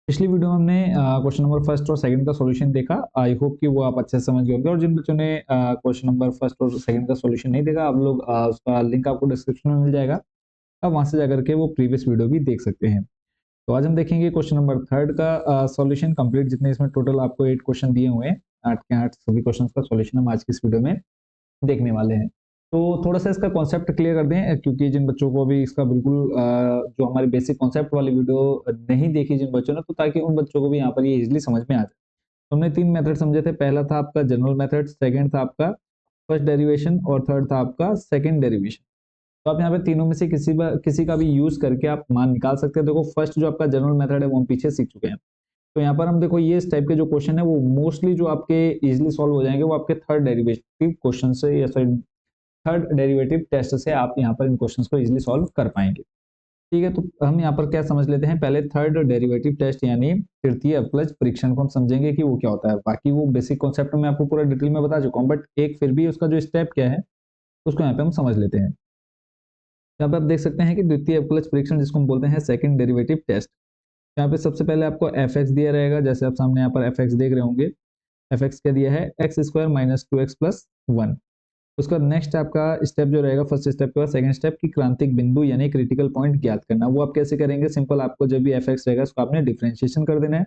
पिछली वीडियो में हमने क्वेश्चन नंबर फर्स्ट और सेकंड का सॉल्यूशन देखा। आई होप कि वो आप अच्छे से समझ गए होंगे। और जिन बच्चों ने क्वेश्चन नंबर फर्स्ट और सेकंड का सॉल्यूशन नहीं देखा, आप लोग उसका लिंक आपको डिस्क्रिप्शन में मिल जाएगा। आप वहां से जाकर के वो प्रीवियस वीडियो भी देख सकते हैं। तो आज हम देखेंगे क्वेश्चन नंबर थर्ड का सॉल्यूशन कंप्लीट। जितने इसमें टोटल आपको 8 क्वेश्चन दिए हुए हैं, 8 के 8 सभी क्वेश्चन का सॉल्यूशन हम आज की इस वीडियो में देखने वाले हैं। तो थोड़ा सा इसका कॉन्सेप्ट क्लियर कर दें, क्योंकि जिन बच्चों को अभी इसका बिल्कुल जो हमारी बेसिक कॉन्सेप्ट वाली वीडियो नहीं देखी जिन बच्चों ने, तो ताकि उन बच्चों को भी यहाँ पर ये इजीली समझ में आ जाए। तो हमने 3 मेथड समझे थे। पहला था आपका जनरल मेथड, सेकंड था आपका फर्स्ट डेरिवेशन और थर्ड था आपका सेकंड डेरिवेशन। तो आप यहाँ पे तीनों में से किसी का भी यूज करके आप मान निकाल सकते हैं। देखो, फर्स्ट जो आपका जनरल मेथड है वो हम पीछे सीख चुके हैं। तो यहाँ पर हम देखो, ये इस टाइप के जो क्वेश्चन है वो मोस्टली जो आपके इजीली सॉल्व हो जाएंगे वो आपके थर्ड डेरिवेटिव क्वेश्चन से, या सॉरी थर्ड डेरिवेटिव टेस्ट से आप यहाँ पर इन क्वेश्चंस को इजीली सॉल्व कर पाएंगे। ठीक है, तो हम यहाँ पर क्या समझ लेते हैं। पहले थर्ड डेरिवेटिव टेस्ट यानी तृतीय अवकलज परीक्षण को हम समझेंगे कि वो क्या होता है। बाकी वो बेसिक कॉन्सेप्ट में आपको पूरा डिटेल में बता चुका हूँ, बट एक फिर भी उसका जो स्टेप क्या है उसको यहाँ पे हम समझ लेते हैं। यहाँ पे आप देख सकते हैं कि द्वितीय अवकलज परीक्षण, जिसको हम बोलते हैं सेकंड डेरिवेटिव टेस्ट। यहाँ पे सबसे पहले आपको एफ एक्स दिया रहेगा, जैसे आप सामने यहाँ पर एफ एक्स देख रहे होंगे। एफ एक्स क्या दिया है, x square minus 2x plus 1। उसका नेक्स्ट आपका स्टेप जो रहेगा, फर्स्ट स्टेप के बाद सेकंड स्टेप की क्रांतिक बिंदु यानी क्रिटिकल पॉइंट ज्ञात करना। वो आप कैसे करेंगे, सिंपल, आपको जब भी एफ एक्स रहेगा उसको आपने डिफरेंशिएशन कर देना है।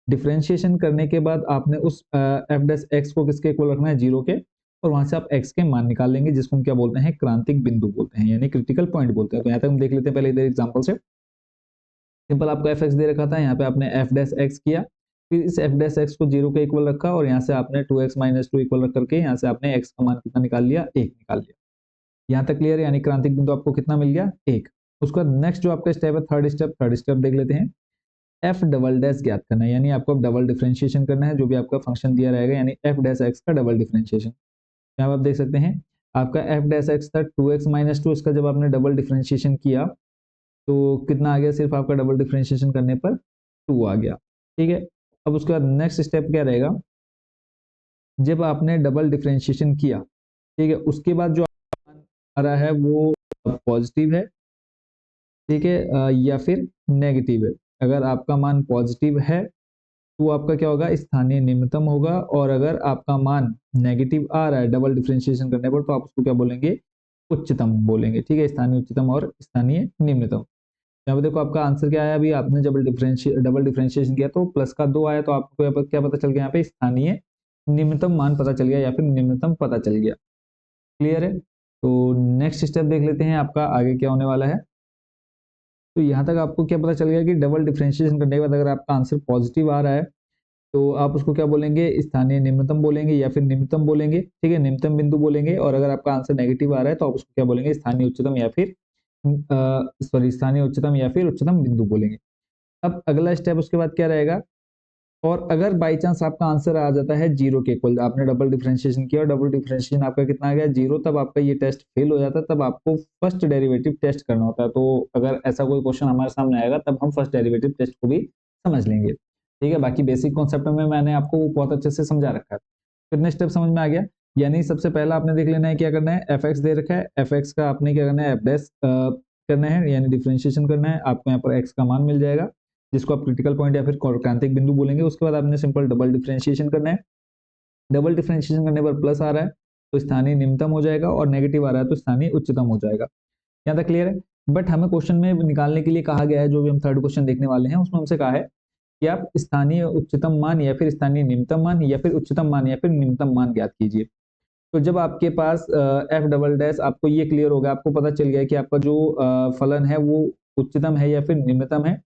डिफरेंशिएशन करने के बाद आपने उस एफ डैश एक्स को किसके इक्वल रखना है, 0 के। और वहां से आप एक्स के मान निकाल लेंगे, जिसको हम क्या बोलते हैं, क्रांतिक बिंदु बोलते हैं, यानी क्रिटिकल पॉइंट बोलते हैं। तो यहाँ तक हम देख लेते हैं पहले इधर एग्जाम्पल से। सिंपल, आपको एफ एक्स दे रखा था, यहाँ पे आपने एफ डैश एक्स किया, फिर इस एफ डैश एक्स को 0 के इक्वल रखा, और यहाँ से आपने 2x माइनस 2 इक्वल रख करके यहाँ से आपने x का मान कितना निकाल लिया, 1 निकाल लिया। यहाँ तक क्लियर है, यानी क्रांतिक बिंदु आपको कितना मिल गया, 1। उसका नेक्स्ट जो आपका स्टेप है, थर्ड स्टेप देख लेते हैं। एफ डबल डैश ज्ञात करना है, यानी आपको अब डबल डिफरेंशिएशन करना है। जो भी आपका फंक्शन दिया रहेगा, यानी एफ डैश एक्स का डबल डिफरेंशिएशन। यहाँ आप देख सकते हैं, आपका एफ डैश एक्स था 2x माइनस 2, इसका जब आपने डबल डिफरेंशिएशन किया तो कितना आ गया, सिर्फ आपका डबल डिफरेंशिएशन करने पर 2 आ गया। ठीक है, अब उसके बाद नेक्स्ट स्टेप क्या रहेगा, जब आपने डबल डिफरेंशिएशन किया, ठीक है, उसके बाद जो आ रहा है वो पॉजिटिव है, ठीक है, या फिर नेगेटिव है। अगर आपका मान पॉजिटिव है तो आपका क्या होगा, स्थानीय निम्नतम होगा। और अगर आपका मान नेगेटिव आ रहा है डबल डिफरेंशिएशन करने पर, तो आप उसको क्या बोलेंगे, उच्चतम बोलेंगे। ठीक है, स्थानीय उच्चतम और स्थानीय निम्नतम। यहाँ पे देखो आपका आंसर क्या आया, अभी आपने डबल डिफरेंशिएशन किया तो प्लस का 2 आया, तो आपको यहाँ पर क्या पता चल गया, यहाँ पे स्थानीय निम्नतम मान पता चल गया, या फिर निम्नतम पता चल गया। क्लियर है, तो नेक्स्ट स्टेप देख लेते हैं आपका आगे क्या होने वाला है। तो यहाँ तक आपको क्या पता चल गया कि डबल डिफरेंशिएशन करने के बाद अगर आपका आंसर पॉजिटिव आ रहा है तो आप उसको क्या बोलेंगे, स्थानीय निम्नतम बोलेंगे या फिर निम्नतम बोलेंगे। ठीक है, निम्नतम बिंदु बोलेंगे। और अगर आपका आंसर नेगेटिव आ रहा है तो आप उसको क्या बोलेंगे, स्थानीय उच्चतम या फिर स्थानीय उच्चतम या फिर उच्चतम बिंदु बोलेंगे। अब अगला स्टेप उसके बाद क्या रहेगा, और अगर बाई चांस आपका आंसर आ जाता है 0 के इक्वल, आपने डबल डिफरेंशिएशन किया और डबल डिफरेंशिएशन आपका कितना आ गया, 0, तब आपका ये टेस्ट फेल हो जाता है। तब आपको फर्स्ट डेरिवेटिव टेस्ट करना होता है। तो अगर ऐसा कोई क्वेश्चन हमारे सामने आएगा तब हम फर्स्ट डेरिवेटिव टेस्ट को भी समझ लेंगे। ठीक है, बाकी बेसिक कॉन्सेप्ट में मैंने आपको बहुत अच्छे से समझा रखा है। कितने स्टेप समझ में आ गया, यानी सबसे पहला आपने देख लेना है क्या करना है, एफ एक्स दे रखा है, एफ एक्स का आपने क्या करना है, एफ डैश करना है, यानी डिफरेंशिएशन करना है। आपको यहाँ पर एक्स का मान मिल जाएगा, जिसको आप क्रिटिकल पॉइंट या फिर क्रांतिक बिंदु बोलेंगे। उसके बाद आपने सिंपल डबल डिफरेंशिएशन करना है। डबल डिफरेंशिएशन करने पर प्लस आ रहा है तो स्थानीय निम्नतम हो जाएगा, और नेगेटिव आ रहा है तो स्थानीय उच्चतम हो जाएगा। यहाँ तक क्लियर है। बट हमें क्वेश्चन में निकालने के लिए कहा गया है, जो भी हम थर्ड क्वेश्चन देखने वाले हैं उसमें हमसे कहा है कि आप स्थानीय उच्चतम मान या फिर स्थानीय निम्नतम मान या फिर उच्चतम मान या फिर निम्नतम मान ज्ञात कीजिए। तो जब आपके पास एफ डबल डैश, आपको ये क्लियर होगा, आपको पता चल गया कि आपका जो फलन है वो उच्चतम है या फिर निम्नतम है।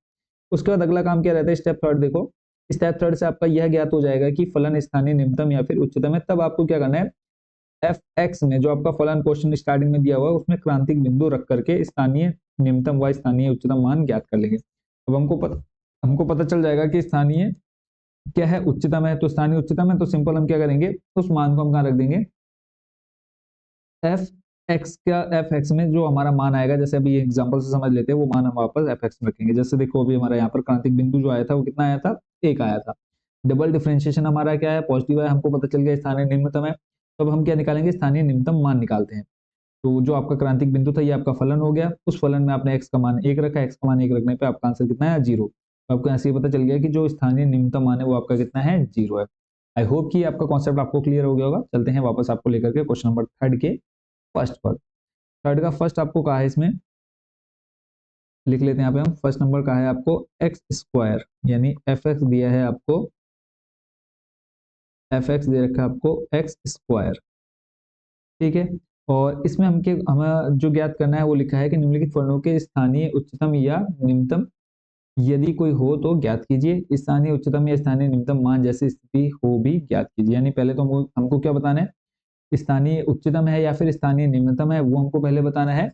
उसके बाद अगला काम क्या रहता है, स्टेप थर्ड देखो। स्टेप थर्ड से आपका यह ज्ञात हो जाएगा कि फलन स्थानीय निम्नतम या फिर उच्चतम है। तब आपको क्या करना है, एफ एक्स में जो आपका फलन क्वेश्चन स्टार्टिंग में दिया हुआ है उसमें क्रांतिक बिंदु रख करके स्थानीय निम्नतम व स्थानीय उच्चतम मान ज्ञात कर लेंगे। अब हमको पता चल जाएगा कि स्थानीय क्या है, उच्चतम है। तो स्थानीय उच्चतम है तो सिंपल हम क्या करेंगे, उस मान को हम कहाँ रख देंगे, एफ एक्स का एफ एक्स में जो हमारा मान आएगा, जैसे अभी एग्जांपल से समझ लेते हैं, वो मान हम वापस एफ एक्स में रखेंगे। जैसे देखो अभी हमारा यहाँ पर क्रांतिक बिंदु जो आया था वो कितना आया था, 1 आया था। डबल डिफरेंशिएशन हमारा क्या है, पॉजिटिव है, हमको पता चल गया स्थानीय निम्नतम है। तो अब हम क्या निकालेंगे, स्थानीय निम्नतम मान निकालते हैं। तो जो आपका क्रांतिक बिंदु था ये आपका फलन हो गया। उस फलन में आपने एक्स का मान 1 रखा, एक्स का मान 1 रखने पे आपका आंसर कितना है, 0। तो आपको यहाँ से ये पता चल गया कि जो स्थानीय न्यूनतम मान है वो आपका कितना है, 0 है। आई होप कि आपका कॉन्सेप्ट आपको क्लियर हो गया होगा। चलते हैं वापस आपको लेकर के क्वेश्चन नंबर थर्ड के फर्स्ट पर। थर्ड का फर्स्ट आपको कहा है, इसमें लिख लेते हैं यहाँ पे हम। फर्स्ट नंबर का है आपको एक्स स्क्वायर, यानी एफ एक्स दिया है आपको, एफ एक्स दे रखा है आपको एक्स स्क्वायर, ठीक है। और इसमें हमें जो ज्ञात करना है वो लिखा है कि निम्नलिखित वर्णों के स्थानीय उच्चतम या निम्नतम यदि कोई हो तो ज्ञात कीजिए, स्थानीय उच्चतम या स्थानीय निम्नतम मान जैसी स्थिति हो भी ज्ञात कीजिए। यानी पहले तो हमको क्या बताना है, स्थानीय उच्चतम है या फिर स्थानीय निम्नतम है, वो हमको पहले बताना है।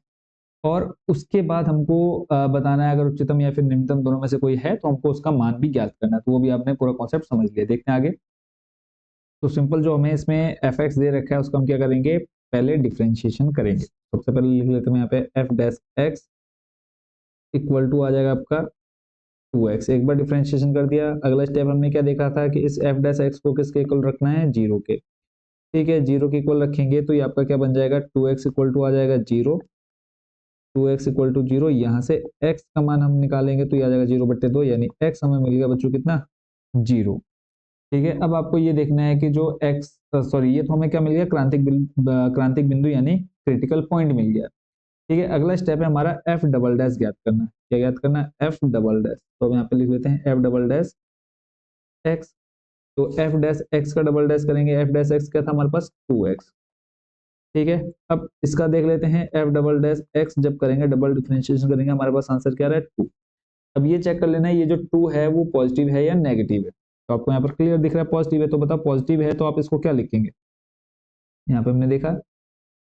और उसके बाद हमको बताना है अगर उच्चतम या फिर निम्नतम दोनों में से कोई है तो हमको उसका मान भी ज्ञात करना है। तो वो भी आपने पूरा कॉन्सेप्ट समझ लिया। देखते हैं आगे। तो सिंपल जो हमें इसमें एफ एक्स दे रखा है उसका हम क्या करेंगे, पहले डिफ्रेंशिएशन करेंगे। सबसे पहले लिख लेते हैं यहाँ पे F dash x equal to आ जाएगा आपका 2x। एक बार डिफ्रेंशिएशन कर दिया, अगला स्टेप हमने क्या देखा था कि इस एफ डैश एक्स को किसके इक्वल रखना है, 0 के। ठीक है, 0 के इक्वल रखेंगे तो ये आपका क्या बन जाएगा, 2x इक्वल टू आ जाएगा 0। 2x इक्वल टू 0, यहाँ से x का मान हम निकालेंगे तो ये आ जाएगा 0/2, यानी x हमें मिल गया बच्चों कितना, 0। ठीक है, अब आपको ये देखना है कि जो x, सॉरी ये तो हमें क्या मिल गया, क्रांतिक बिंदु यानी क्रिटिकल पॉइंट मिल गया। ठीक है, अगला स्टेप है हमारा एफ डबल डैश ज्ञात करना है। क्या ज्ञात करना है, एफ डबल डैश। तो हम यहाँ पे लिख लेते हैं एफ डबल डैश एक्स। तो एफ डैश एक्स का डबल डैश करेंगे, एफ डैश एक्स क्या था हमारे पास, 2x। ठीक है, अब इसका देख लेते हैं एफ डबल डैश एक्स जब करेंगे, डबल डिफरेंशिएशन करेंगे, हमारे पास आंसर क्या रहा है, 2। अब ये चेक कर लेना है ये जो 2 है वो पॉजिटिव है या नेगेटिव है। तो आपको यहाँ पर क्लियर दिख रहा है पॉजिटिव है, तो बताओ पॉजिटिव है तो आप इसको क्या लिखेंगे। यहाँ पे हमने देखा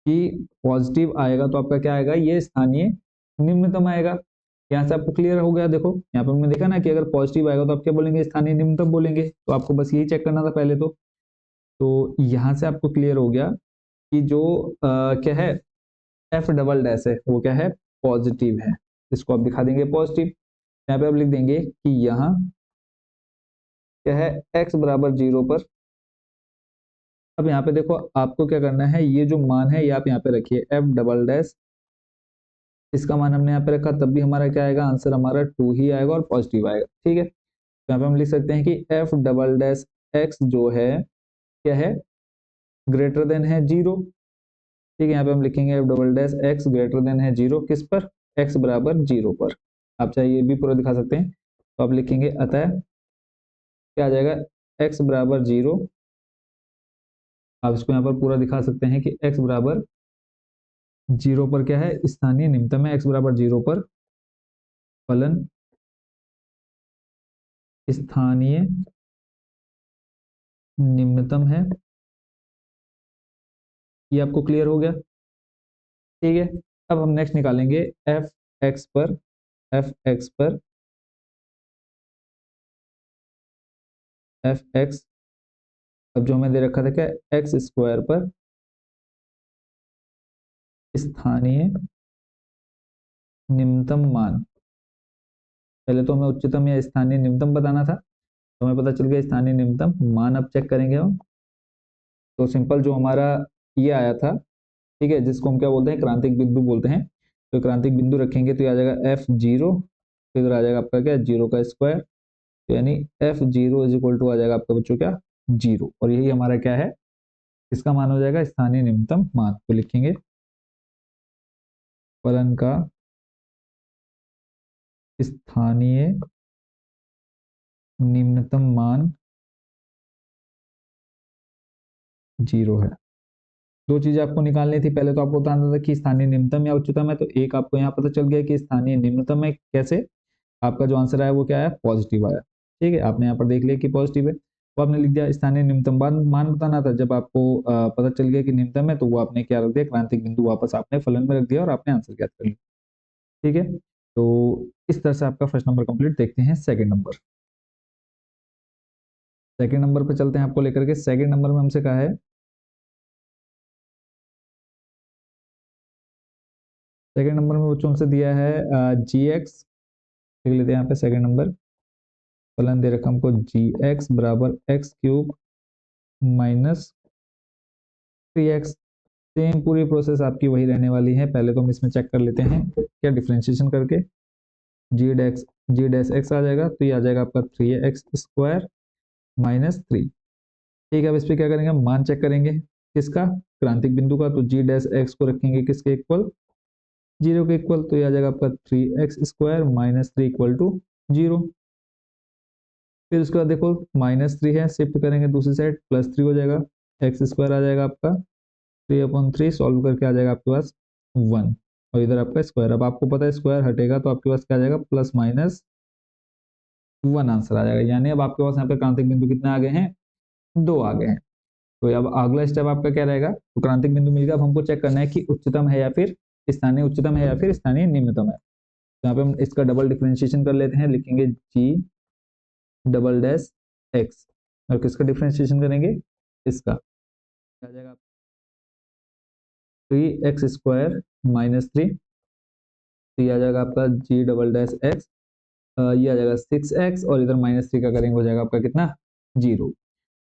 कि पॉजिटिव आएगा तो आपका क्या आएगा, ये स्थानीय निम्नतम आएगा। यहाँ से आपको क्लियर हो गया। देखो यहाँ पे हमने देखा ना कि अगर पॉजिटिव आएगा तो आप क्या बोलेंगे, स्थानीय निम्नतम बोलेंगे। तो आपको बस यही चेक करना था पहले तो यहाँ से आपको क्लियर हो गया कि जो क्या है, एफ डबल डैश है वो क्या है, पॉजिटिव है। इसको आप दिखा देंगे पॉजिटिव। यहाँ पे आप लिख देंगे कि यहाँ क्या है, x बराबर 0 पर। अब यहाँ पे देखो आपको क्या करना है, ये जो मान है ये आप यहाँ पे रखिए, एफ डबल डैश, इसका मान हमने यहाँ पे रखा तब भी हमारा क्या आएगा, आंसर हमारा 2 ही आएगा और पॉजिटिव आएगा। ठीक है, तो यहाँ पे हम लिख सकते हैं कि एफ डबल डैश एक्स जो है क्या है, ग्रेटर देन है 0। ठीक है, यहाँ पे हम लिखेंगे F double dash x greater than है 0, किस पर, एक्स बराबर 0 पर। आप चाहे ये भी पूरा दिखा सकते हैं। तो आप लिखेंगे अतः क्या आ जाएगा, एक्स बराबर 0। आप इसको यहाँ पर पूरा दिखा सकते हैं कि x बराबर 0 पर क्या है, स्थानीय निम्नतम है। x बराबर 0 पर फलन स्थानीय निम्नतम है। ये आपको क्लियर हो गया। ठीक है, अब हम नेक्स्ट निकालेंगे एफ एक्स पर, एफ एक्स पर एफ एक्स। अब जो हमें दे रखा था क्या, एक्स स्क्वायर पर स्थानीय निम्नतम मान। पहले तो हमें उच्चतम या स्थानीय निम्नतम बताना था, तो हमें पता चल गया स्थानीय निम्नतम मान। अब चेक करेंगे हम। तो सिंपल जो हमारा ये आया था, ठीक है, जिसको हम क्या बोलते हैं, क्रांतिक बिंदु बोलते हैं। तो क्रांतिक बिंदु रखेंगे तो आ जाएगा F0, तो इधर आ जाएगा आपका क्या, 0 का स्क्वायर। तो यानी F0 इज इक्वल टू आ जाएगा आपका बच्चों क्या, 0। और यही हमारा क्या है, इसका मान हो जाएगा स्थानीय निम्नतम मान। तो लिखेंगे फलन का स्थानीय निम्नतम मान 0 है। दो चीजें आपको निकालनी थी, पहले तो आपको बताना था कि स्थानीय निम्नतम या उच्चतम है, तो एक आपको यहाँ पता चल गया कि स्थानीय निम्नतम है। कैसे, आपका जो आंसर आया वो क्या आया, पॉजिटिव आया। ठीक है, आपने यहाँ पर देख लिया कि पॉजिटिव है, तो आपने लिख दिया स्थानीय न्यूनतम मान बताना था। जब आपको पता चल गया कि न्यूनतम है तो वो आपने क्या रख दिया, क्रांतिक बिंदु वापस आपने फलन में रख दिया और आपने आंसर ज्ञात कर लिया। ठीक है, तो इस तरह से आपका फर्स्ट नंबर कंप्लीट। देखते हैं सेकंड नंबर। सेकंड नंबर पे चलते हैं आपको लेकर के। सेकंड नंबर में हमसे कहा है, सेकंड नंबर में बच्चों हमसे दिया है जी एक्स। देख लेते हैं यहाँ पे सेकंड नंबर। फलन दे रखा हमको जी एक्स बराबर x cube minus 3x। Same पूरी प्रोसेस आपकी वही रहने वाली है। पहले तो हम इसमें चेक कर लेते हैं क्या, डिफरेंशिएशन करके। जी डैश एक्स आ जाएगा, तो ये आ जाएगा आपका 3x² माइनस 3। ठीक है, अब इस पर क्या करेंगे, मान चेक करेंगे किसका, क्रांतिक बिंदु का। तो जी डैश एक्स को रखेंगे किसके इक्वल, 0 के इक्वल, तो ये आ जाएगा आपका 3x² माइनस 3 इक्वल टू 0। फिर उसके बाद देखो -3 है, शिफ्ट करेंगे दूसरी साइड, +3 हो जाएगा, x² आ जाएगा आपका 3/3, सॉल्व करके आ जाएगा आपके पास 1, और इधर आपका स्क्वायर। अब आपको पता है स्क्वायर हटेगा तो आपके पास क्या आ जाएगा, +-1 आंसर आ जाएगा। यानी अब आपके पास यहाँ पे क्रांतिक बिंदु कितने आ गए हैं, 2 आ गए हैं। तो अब अगला स्टेप आपका क्या रहेगा, तो क्रांतिक बिंदु मिल गया, अब हमको चेक करना है कि उच्चतम है या फिर स्थानीय उच्चतम है या फिर स्थानीय निम्नतम है। तो यहाँ पे हम इसका डबल डिफरेंशिएशन कर लेते हैं, लिखेंगे जी डबल डैश एक्स, और किसका डिफरेंशिएशन करेंगे, इसका आ जाएगा 3x² माइनस 3, तो ये आ जाएगा आपका जी डबल डैश एक्स, ये आ जाएगा 6x, और इधर -3 का करेंगे हो जाएगा आपका कितना, 0।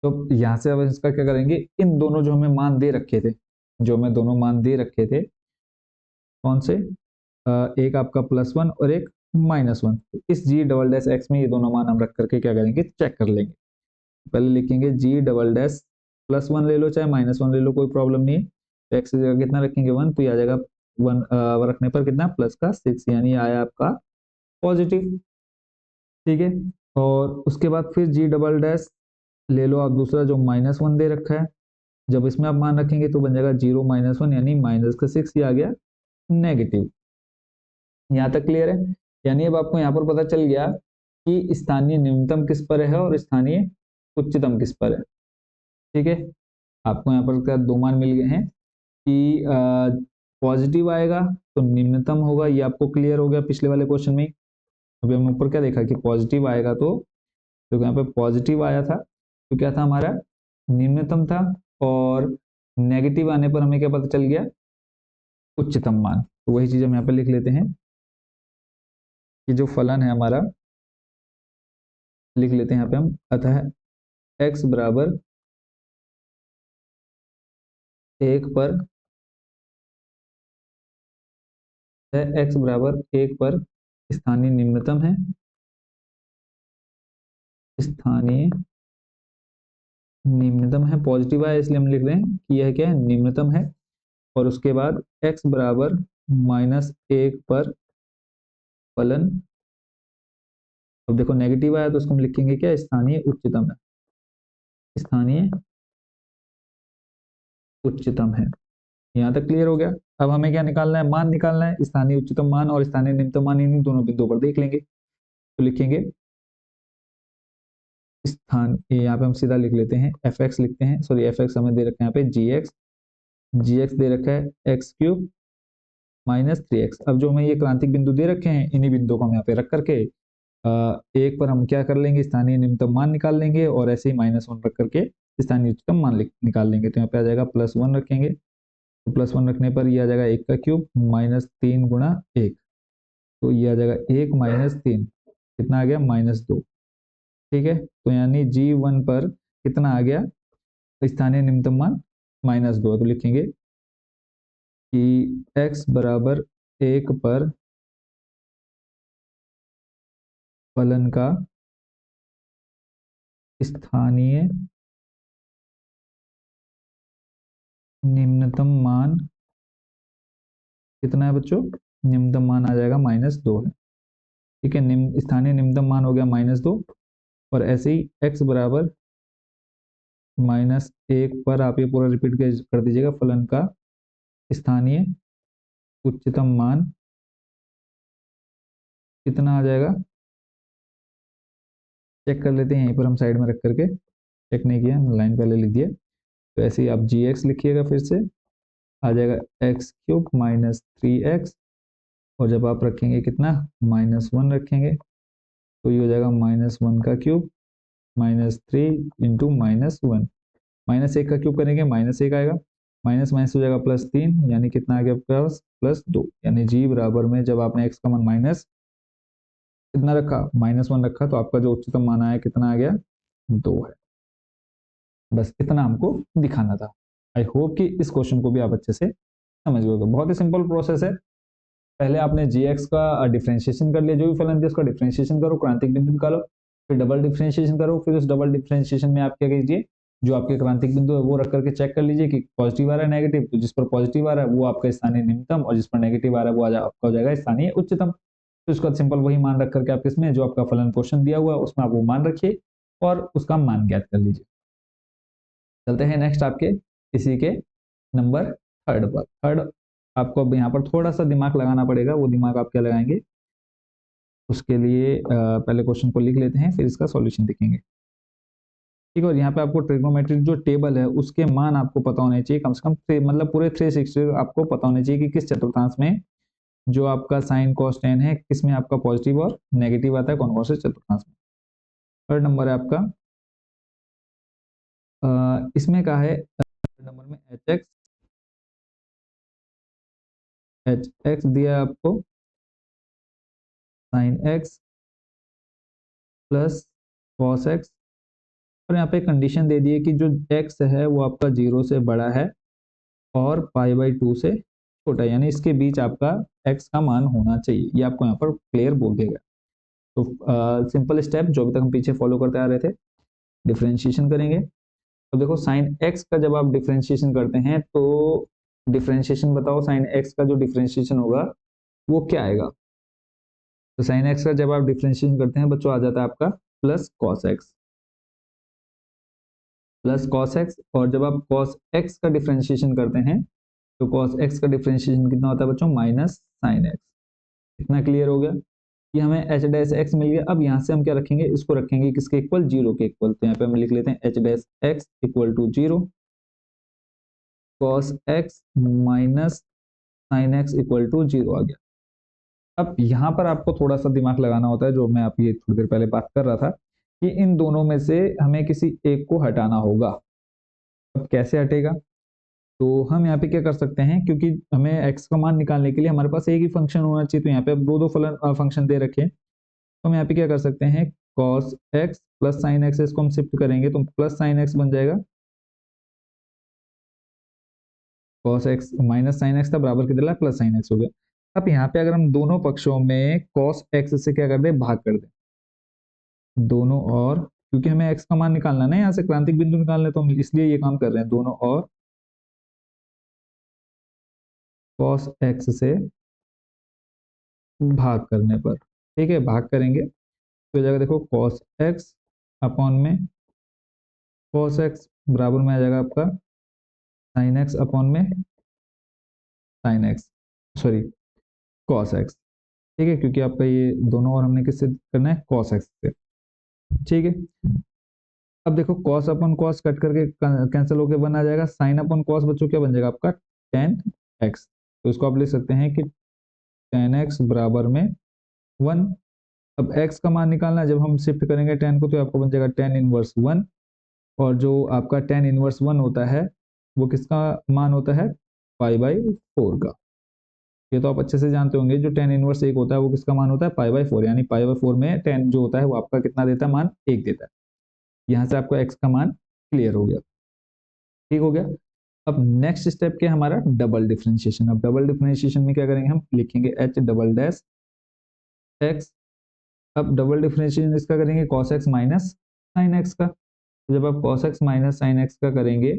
तो यहाँ से अब इसका क्या करेंगे, इन दोनों जो हमें मान दे रखे थे, जो हमें दोनों मान दे रखे थे, कौन से, एक आपका +1 और एक -1, इस जी डबल डैश एक्स में ये दोनों मान हम रख करके क्या करेंगे, चेक कर लेंगे। पहले लिखेंगे जी डबल डैश +1 ले लो चाहे -1 ले लो, कोई प्रॉब्लम नहीं है। तो एक्स की जगह कितना रखेंगे 1, तो ये आ जाएगा 1 रखने पर कितना प्लस का 6, यानी आया आपका पॉजिटिव। ठीक है, और उसके बाद फिर जी डबल डैश ले लो आप दूसरा जो -1 दे रखा है, जब इसमें आप मान रखेंगे तो बन जाएगा 0 -1 यानी -6, ये आ गया नेगेटिव। यहाँ तक क्लियर है, यानी अब आपको यहाँ पर पता चल गया कि स्थानीय न्यूनतम किस पर है और स्थानीय उच्चतम किस पर है। ठीक है, आपको यहाँ पर क्या दो मान मिल गए हैं कि पॉजिटिव आएगा तो निम्नतम होगा, ये आपको क्लियर हो गया पिछले वाले क्वेश्चन में। अभी हमने ऊपर क्या देखा कि पॉजिटिव आएगा तो यहाँ पे पॉजिटिव आया था तो क्या था हमारा, निम्नतम था, और नेगेटिव आने पर हमें क्या पता चल गया, उच्चतम मान। तो वही चीज हम यहाँ पे लिख लेते हैं कि जो फलन है हमारा, लिख लेते हैं यहाँ पे हम, अतः x बराबर 1 पर, x बराबर 1 पर स्थानीय निम्नतम है, स्थानीय निम्नतम है, पॉजिटिव है इसलिए हम लिख रहे हैं कि यह क्या है, निम्नतम है। और उसके बाद x बराबर -1 पर फलन, अब देखो नेगेटिव आया तो उसको हम लिखेंगे क्या, स्थानीय उच्चतम है, स्थानीय उच्चतम है। यहाँ तक क्लियर हो गया। अब हमें क्या निकालना है, मान निकालना है, स्थानीय उच्चतम मान और स्थानीय निम्नतम मान, इन्हीं दोनों बिंदुओं पर देख लेंगे। तो लिखेंगे स्थान, यहाँ पे हम सीधा लिख लेते हैं एफ एक्स, लिखते हैं सॉरी एफ एक्स हमें दे रखा है यहाँ पे जी एक्स दे रखा है x³ माइनस 3x। अब जो हमें ये क्रांतिक बिंदु दे रखे हैं, इन्हीं बिंदुओं को हम यहाँ पे रख करके एक पर हम क्या कर लेंगे, स्थानीय निम्नतम मान निकाल लेंगे, और ऐसे ही -1 रख करके स्थानीय उच्चतम मान निकाल लेंगे। तो यहाँ पे आ जाएगा +1 रखेंगे, तो +1 रखने पर ये आ जाएगा 1³ -3 गुणा 1, तो ये आ जाएगा 1 -3, कितना आ गया, -2। ठीक है, तो यानी G1 पर कितना आ गया, स्थानीय निम्नतम मान -2। तो लिखेंगे कि x बराबर 1 पर फलन का स्थानीय निम्नतम मान कितना है बच्चों, निम्नतम मान आ जाएगा -2 है। ठीक है, स्थानीय निम्नतम मान हो गया -2, और ऐसे ही x बराबर -1 पर आप ये पूरा रिपीट कर दीजिएगा, फलन का स्थानीय उच्चतम मान कितना आ जाएगा, चेक कर लेते हैं यहीं पर हम साइड में रख करके, चेक नहीं किया लाइन पहले लिख दिया। तो ऐसे ही आप जी एक्स लिखिएगा, फिर से आ जाएगा x³ -3x, और जब आप रखेंगे कितना, -1 रखेंगे, तो ये हो जाएगा -1 का क्यूब -3 इंटू -1, -1 का क्यूब करेंगे -1 आएगा, माइनस माइनस हो जाएगा +3, यानी कितना आ गया आपके पास, +2। यानी जी बराबर में जब आपने x का मान माइनस कितना रखा, -1 रखा, तो आपका जो उच्चतम मान आया कितना आ गया, 2 है। बस इतना हमको दिखाना था। आई होप कि इस क्वेश्चन को भी आप अच्छे से समझ गए। बहुत ही सिंपल प्रोसेस है। पहले आपने gx का डिफरेंशिएशन कर लिया, जो भी फलन दिया उसका डिफरेंशिएशन करो, क्रांतिक बिंदु निकालो, फिर डबल डिफरेंशिएशन करो, फिर उस डबल डिफरेंशिएशन में आप क्या कीजिए, जो आपके क्रांतिक बिंदु है वो रख करके चेक कर लीजिए कि पॉजिटिव आ रहा है नेगेटिव, तो जिस पर पॉजिटिव आ रहा है वो आपका स्थानीय निम्नतम, और जिस पर नेगेटिव आ रहा है वो आपका हो जाएगा स्थानीय उच्चतम। तो इसका सिंपल वही मान रख करके आप इसमें जो आपका फलन क्वेश्चन दिया हुआ है उसमें आप वो मान रखिए और उसका मान ज्ञात कर लीजिए। चलते हैं नेक्स्ट आपके इसी के नंबर थर्ड पर। थर्ड आपको अब यहाँ पर थोड़ा सा दिमाग लगाना पड़ेगा, वो दिमाग आप क्या लगाएंगे, उसके लिए पहले क्वेश्चन को लिख लेते हैं फिर इसका सॉल्यूशन देखेंगे। ठीक है, और यहाँ पे आपको ट्रिग्नोमेट्रिक जो टेबल है उसके मान आपको पता होने चाहिए, कम से कम मतलब पूरे 360 आपको पता होने चाहिए कि किस चतुर्थांश में जो आपका साइन कॉस टेन है किसमें आपका पॉजिटिव और नेगेटिव आता है, कौन कौन से चतुर्थांश में। थर्ड नंबर है आपका, इसमें क्या है, थर्ड नंबर में एच एक्स दिया है आपको, sine x plus cos x, और यहाँ पे कंडीशन दे दी है कि जो एक्स है वो आपका 0 से बड़ा है और पाई/2 से छोटा है, यानी इसके बीच आपका एक्स का मान होना चाहिए, ये आपको यहाँ पर क्लियर बोल देगा। तो सिंपल स्टेप जो अभी तक हम पीछे फॉलो करते आ रहे थे, डिफरेंशिएशन करेंगे। तो देखो साइन एक्स का जब आप डिफरेंशिएशन करते हैं तो डिफरेंशिएशन बताओ, साइन एक्स का जो डिफरेंशिएशन होगा वो क्या आएगा। तो साइन एक्स का जब आप डिफरेंशिएशन करते हैं बच्चों आ जाता है आपका plus cos x, plus cos x, और जब आप कॉस एक्स का डिफरेंशिएशन करते हैं तो कॉस एक्स का डिफरेंशिएशन कितना होता है बच्चों, माइनस साइन एक्स। इतना क्लियर हो गया कि हमें एच डैश एक्स मिल गया। अब यहाँ से हम क्या रखेंगे, इसको रखेंगे किसके इक्वल, 0 के इक्वल। तो यहाँ पे हम लिख लेते हैं h dash x equal to 0, cos x minus sine x equal to 0 आ गया। अब यहाँ पर आपको थोड़ा सा दिमाग लगाना होता है, जो मैं आप ये थोड़ी देर पहले बात कर रहा था कि इन दोनों में से हमें किसी एक को हटाना होगा। अब कैसे हटेगा, तो हम यहाँ पे क्या कर सकते हैं, क्योंकि हमें x का मान निकालने के लिए हमारे पास एक ही फंक्शन होना चाहिए, तो यहाँ पे अब दो दो फंक्शन दे रखे हैं। तो हम यहाँ पे क्या कर सकते हैं, cos x plus sine x, इसको हम शिफ्ट करेंगे तो प्लस साइन एक्स बन जाएगा, cos x minus sine x था बराबर कितना प्लस साइन एक्स हो गया। अब यहाँ पे अगर हम दोनों पक्षों में cos x से क्या कर दे, भाग कर दे दोनों, और क्योंकि हमें x का मान निकालना ना, यहाँ से क्रांतिक बिंदु निकालना, तो हम इसलिए ये काम कर रहे हैं, दोनों और cos x से भाग करने पर, ठीक है भाग करेंगे तो जगह देखो cos x अपॉन में cos x बराबर में आ जाएगा आपका sin x अपॉन में sin x, sorry cos x, ठीक है, क्योंकि आपका ये दोनों और हमने किससे करना है, cos x से, ठीक है। अब देखो cos अपॉन cos कट करके कैंसिल होकर बन आ जाएगा, sin अपॉन cos बच्चों क्या बन जाएगा आपका tan x। तो इसको आप लिख सकते हैं कि tan x बराबर में 1। अब x का मान निकालना है, जब हम शिफ्ट करेंगे tan को तो आपको बन जाएगा tan इनवर्स 1, और जो आपका tan इनवर्स 1 होता है वो किसका मान होता है, पाई/4 का। ये तो आप अच्छे से जानते होंगे, जो tan इनवर्स 1 होता है वो किसका मान होता है, पाई/4, यानी पाई/4 में tan जो होता है वो आपका कितना देता है, मान 1 देता है। यहाँ से आपका x का मान क्लियर हो गया, ठीक हो गया। अब नेक्स्ट स्टेप क्या है हमारा, डबल डिफरेंशिएशन। अब डबल डिफरेंशिएशन में क्या करेंगे, हम लिखेंगे h डबल डैश x। अब डबल डिफरेंशिएशन इसका करेंगे cos x minus sine x का। जब आप cos x minus sine x का करेंगे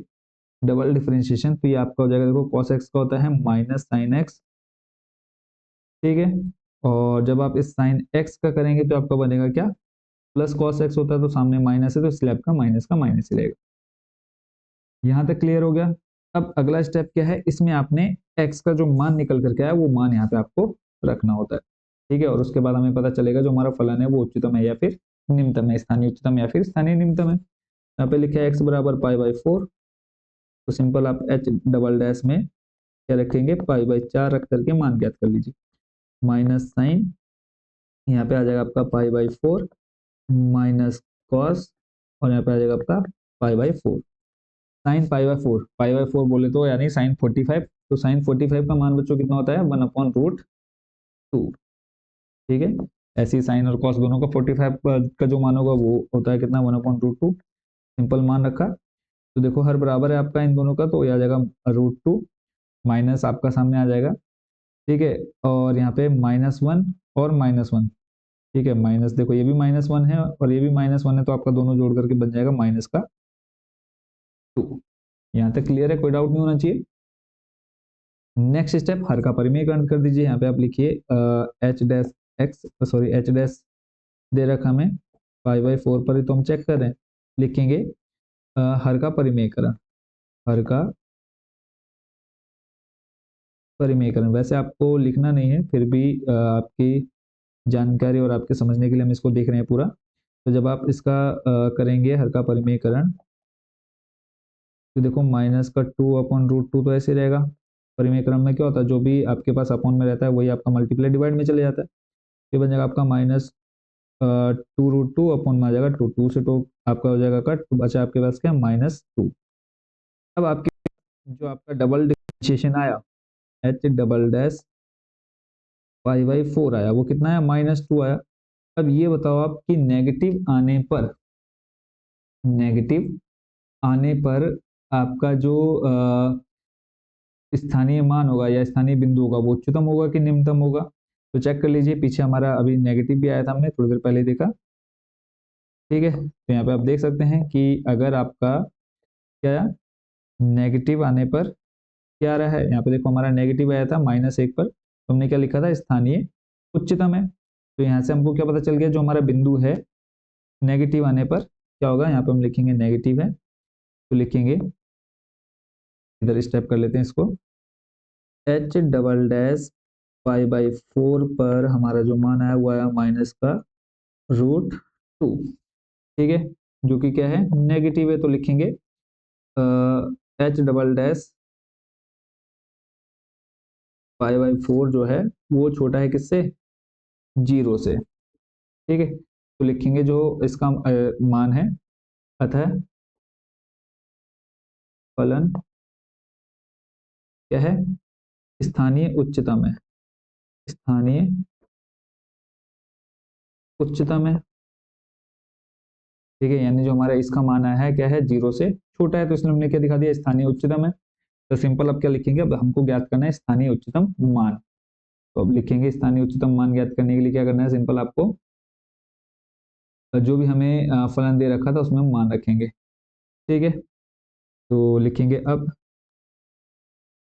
डबल डिफरेंशिएशन, तो ये आपका हो जाएगा, देखो cos x का होता है माइनस साइन एक्स, ठीक है, और जब आप इस साइन x का करेंगे तो आपका बनेगा क्या, प्लस cos x होता है तो सामने माइनस है तो स्लैब का माइनस ही रहेगा। यहाँ तक क्लियर हो गया। अब अगला स्टेप क्या है, इसमें आपने x का जो मान निकल करके आया वो मान यहाँ पे आपको रखना होता है, ठीक है, और उसके बाद हमें पता चलेगा जो हमारा फलन है वो उच्चतम है या फिर निम्नतम है, स्थानीय उच्चतम या फिर स्थानीय निम्नतम है। यहाँ पे लिखा है x बराबर पाई/4, तो सिंपल आप h डबल डैश में क्या रखेंगे, पाई/4 रख करके मान ज्ञात कर लीजिए, माइनस साइन यहाँ पे आ जाएगा आपका पाई/4 माइनस कॉस, और यहाँ पे आ जाएगा आपका पाई/4, साइन पाई/4 बोले तो यानी साइन 45। तो साइन 45 का मान बच्चों कितना होता है, 1/√2, ठीक है। ऐसे ही साइन और कॉस दोनों का 45 का जो मान होगा वो होता है कितना, 1/√2, सिंपल मान रखा। तो देखो हर बराबर है आपका इन दोनों का, तो ये आ जाएगा √2 माइनस आपका सामने आ जाएगा ठीक है, और यहाँ पे -1 और -1, ठीक है, माइनस, देखो ये भी -1 है और ये भी -1 है, तो आपका दोनों जोड़ करके बन जाएगा -2। यहाँ तक क्लियर है, कोई डाउट नहीं होना चाहिए। नेक्स्ट स्टेप, हर का परिमेयकरण कर दीजिए। यहाँ पे आप लिखिए H dash X, sorry H dash दे रखा हमें 5/4 पर, तो हम चेक कर रहे हैं, लिखेंगे हर का परिमेयकरण, हर का परिमेयकरण। वैसे आपको लिखना नहीं है, फिर भी आपकी जानकारी और आपके समझने के लिए हम इसको देख रहे हैं पूरा। तो जब आप इसका करेंगे हर का परिमेयकरण, तो देखो -2/√2 तो ऐसे रहेगा। परिमेयकरण में क्या होता है, जो भी आपके पास अपॉन में रहता है वही आपका मल्टीप्लाई डिवाइड में चले जाता है। ये बन जाएगा आपका -2√2 अपॉन में आ जाएगा 2, 2 से 2 आपका हो जाएगा कट, तो बचा आपके पास क्या, -2। अब आपके जो आपका डबल डिफरेंशिएशन आया, एच डबल डैश 5/4 आया, वो कितना है, -2 आया। अब ये बताओ आप कि नेगेटिव आने पर आपका जो स्थानीय मान होगा या स्थानीय बिंदु होगा, वो उच्चतम होगा कि निम्नतम होगा। तो चेक कर लीजिए, पीछे हमारा अभी नेगेटिव भी आया था, हमने थोड़ी देर पहले देखा, ठीक है। तो यहाँ पे आप देख सकते हैं कि अगर आपका क्या नेगेटिव आने पर क्या आ रहा है, यहाँ पे देखो हमारा नेगेटिव आया था -1 पर, तो हमने क्या लिखा था, स्थानीय उच्चतम है। तो यहाँ से हमको क्या पता चल गया, जो हमारा बिंदु है नेगेटिव आने पर क्या होगा, यहाँ पे हम लिखेंगे नेगेटिव है, तो लिखेंगे, इधर स्टेप कर लेते हैं इसको, एच डबल डैश 5/4 पर हमारा जो मान आया वो आया -√2, ठीक है, जो कि क्या है, नेगेटिव है। तो लिखेंगे एच डबल डैश 5/4 जो है वो छोटा है किससे, 0 से, ठीक है। तो लिखेंगे जो इसका मान है, अतः फलन क्या है, स्थानीय उच्चतम है, स्थानीय उच्चतम है, ठीक है। यानी जो हमारा इसका मान आया है क्या है, 0 से छोटा है, तो इसलिए हमने क्या दिखा दिया, स्थानीय उच्चतम है। तो सिंपल अब क्या लिखेंगे, अब हमको ज्ञात करना है स्थानीय उच्चतम मान। तो अब लिखेंगे स्थानीय उच्चतम मान ज्ञात करने के लिए क्या करना है, सिंपल आपको जो भी हमें फलन दे रखा था उसमें हम मान रखेंगे, ठीक है। तो लिखेंगे अब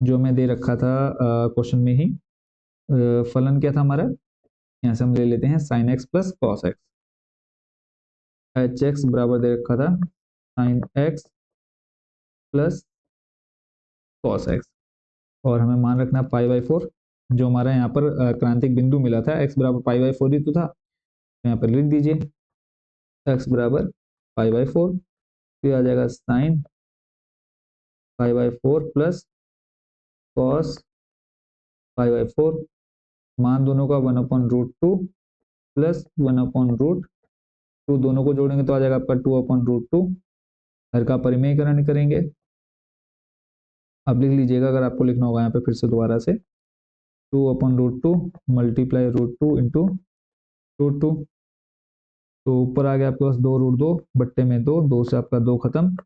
जो हमें दे रखा था क्वेश्चन में ही, फलन क्या था हमारा, यहाँ से हम ले लेते हैं sin x plus cos x, H x बराबर दे रखा था sin x plus cos x, और हमें मान रखना π/4, जो हमारा यहाँ पर क्रांतिक बिंदु मिला था, x बराबर π/4 ही तो था, तो यहाँ पर लिख दीजिए x बराबर π/4, फिर आ जाएगा साइन π/4 प्लस कॉस π/4, मान दोनों का 1/√2 प्लस 1/√2, दोनों को जोड़ेंगे तो आ जाएगा आपका 2/√2। हर का परिमेयकरण करेंगे, अब लिख लीजिएगा अगर आपको लिखना होगा यहाँ पे फिर से दोबारा से, 2/√2 मल्टीप्लाई √2 इंटू √2, तो ऊपर आ गया आपके पास 2√2 बट्टे में 2, 2 से आपका 2 खत्म।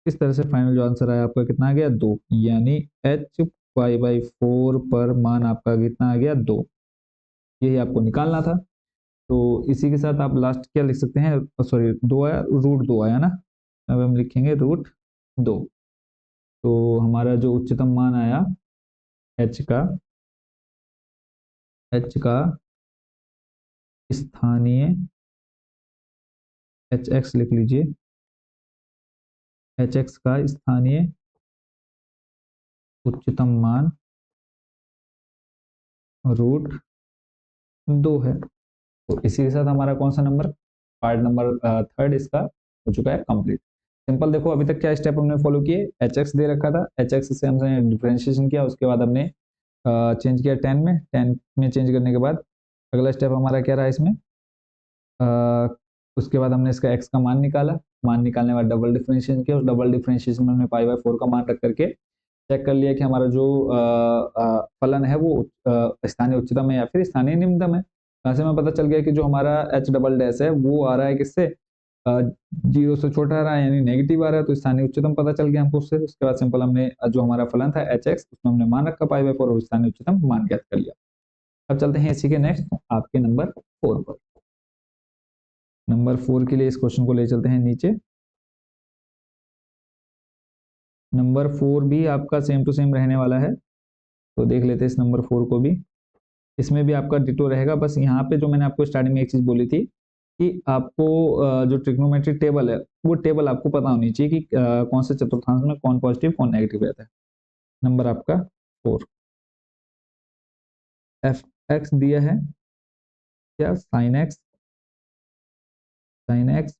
इस तरह से फाइनल जो आंसर आया आपका कितना आ गया, 2, यानी h π/4 पर मान आपका कितना आ गया, 2, यही आपको निकालना था। तो इसी के साथ आप लास्ट क्या लिख सकते हैं, सॉरी 2 आया, √2 आया ना, अब हम लिखेंगे √2। तो हमारा जो उच्चतम मान आया h का स्थानीय, एच एक्स लिख लीजिए, एच एक्स का स्थानीय उच्चतम मान √2 है। तो इसी के साथ हमारा कौन सा नंबर, पार्ट नंबर थर्ड इसका हो चुका है कंप्लीट। सिंपल देखो अभी तक क्या स्टेप हमने फॉलो किए, एच एक्स दे रखा था, एच एक्स से हमने डिफरेंशिएशन किया, उसके बाद हमने चेंज किया 10 में, 10 में चेंज करने के बाद अगला स्टेप हमारा क्या रहा इसमें, उसके बाद हमने इसका एक्स का मान निकाला, मान निकालने के बाद डबल डिफरेंशिएशन किया, उस डबल डिफरेंशिएशन में हमने π/4 का मान रख करके चेक कर लिया कि हमारा जो फलन है वो स्थानीय उच्चतम है या फिर स्थानीय निम्नतम है। यहाँ से हमें पता चल गया कि जो हमारा एच डबल डैश है वो आ रहा है किससे, जीरो से छोटा आ रहा है यानी नेगेटिव आ रहा है, तो स्थानीय उच्चतम पता चल गया हमको उससे। उसके बाद सिंपल हमने जो हमारा फलन था एच एक्स, उसमें हमने मान रखा पाई बाय 4 और स्थानीय उच्चतम मान ज्ञात कर लिया। अब चलते हैं इसी के नेक्स्ट आपके नंबर 4 पर। नंबर 4 के लिए इस क्वेश्चन को ले चलते हैं नीचे। नंबर 4 भी आपका सेम टू सेम रहने वाला है, तो देख लेते हैं इस नंबर 4 को भी। इसमें भी आपका डिटो रहेगा, बस यहाँ पे जो मैंने आपको स्टार्टिंग में एक चीज बोली थी कि आपको जो ट्रिग्नोमेट्रिक टेबल है वो टेबल आपको पता होनी चाहिए कि कौन से चतुर्थांश में कौन पॉजिटिव कौन नेगेटिव रहता है। नंबर आपका 4, एफ एक्स दिया है क्या, sine x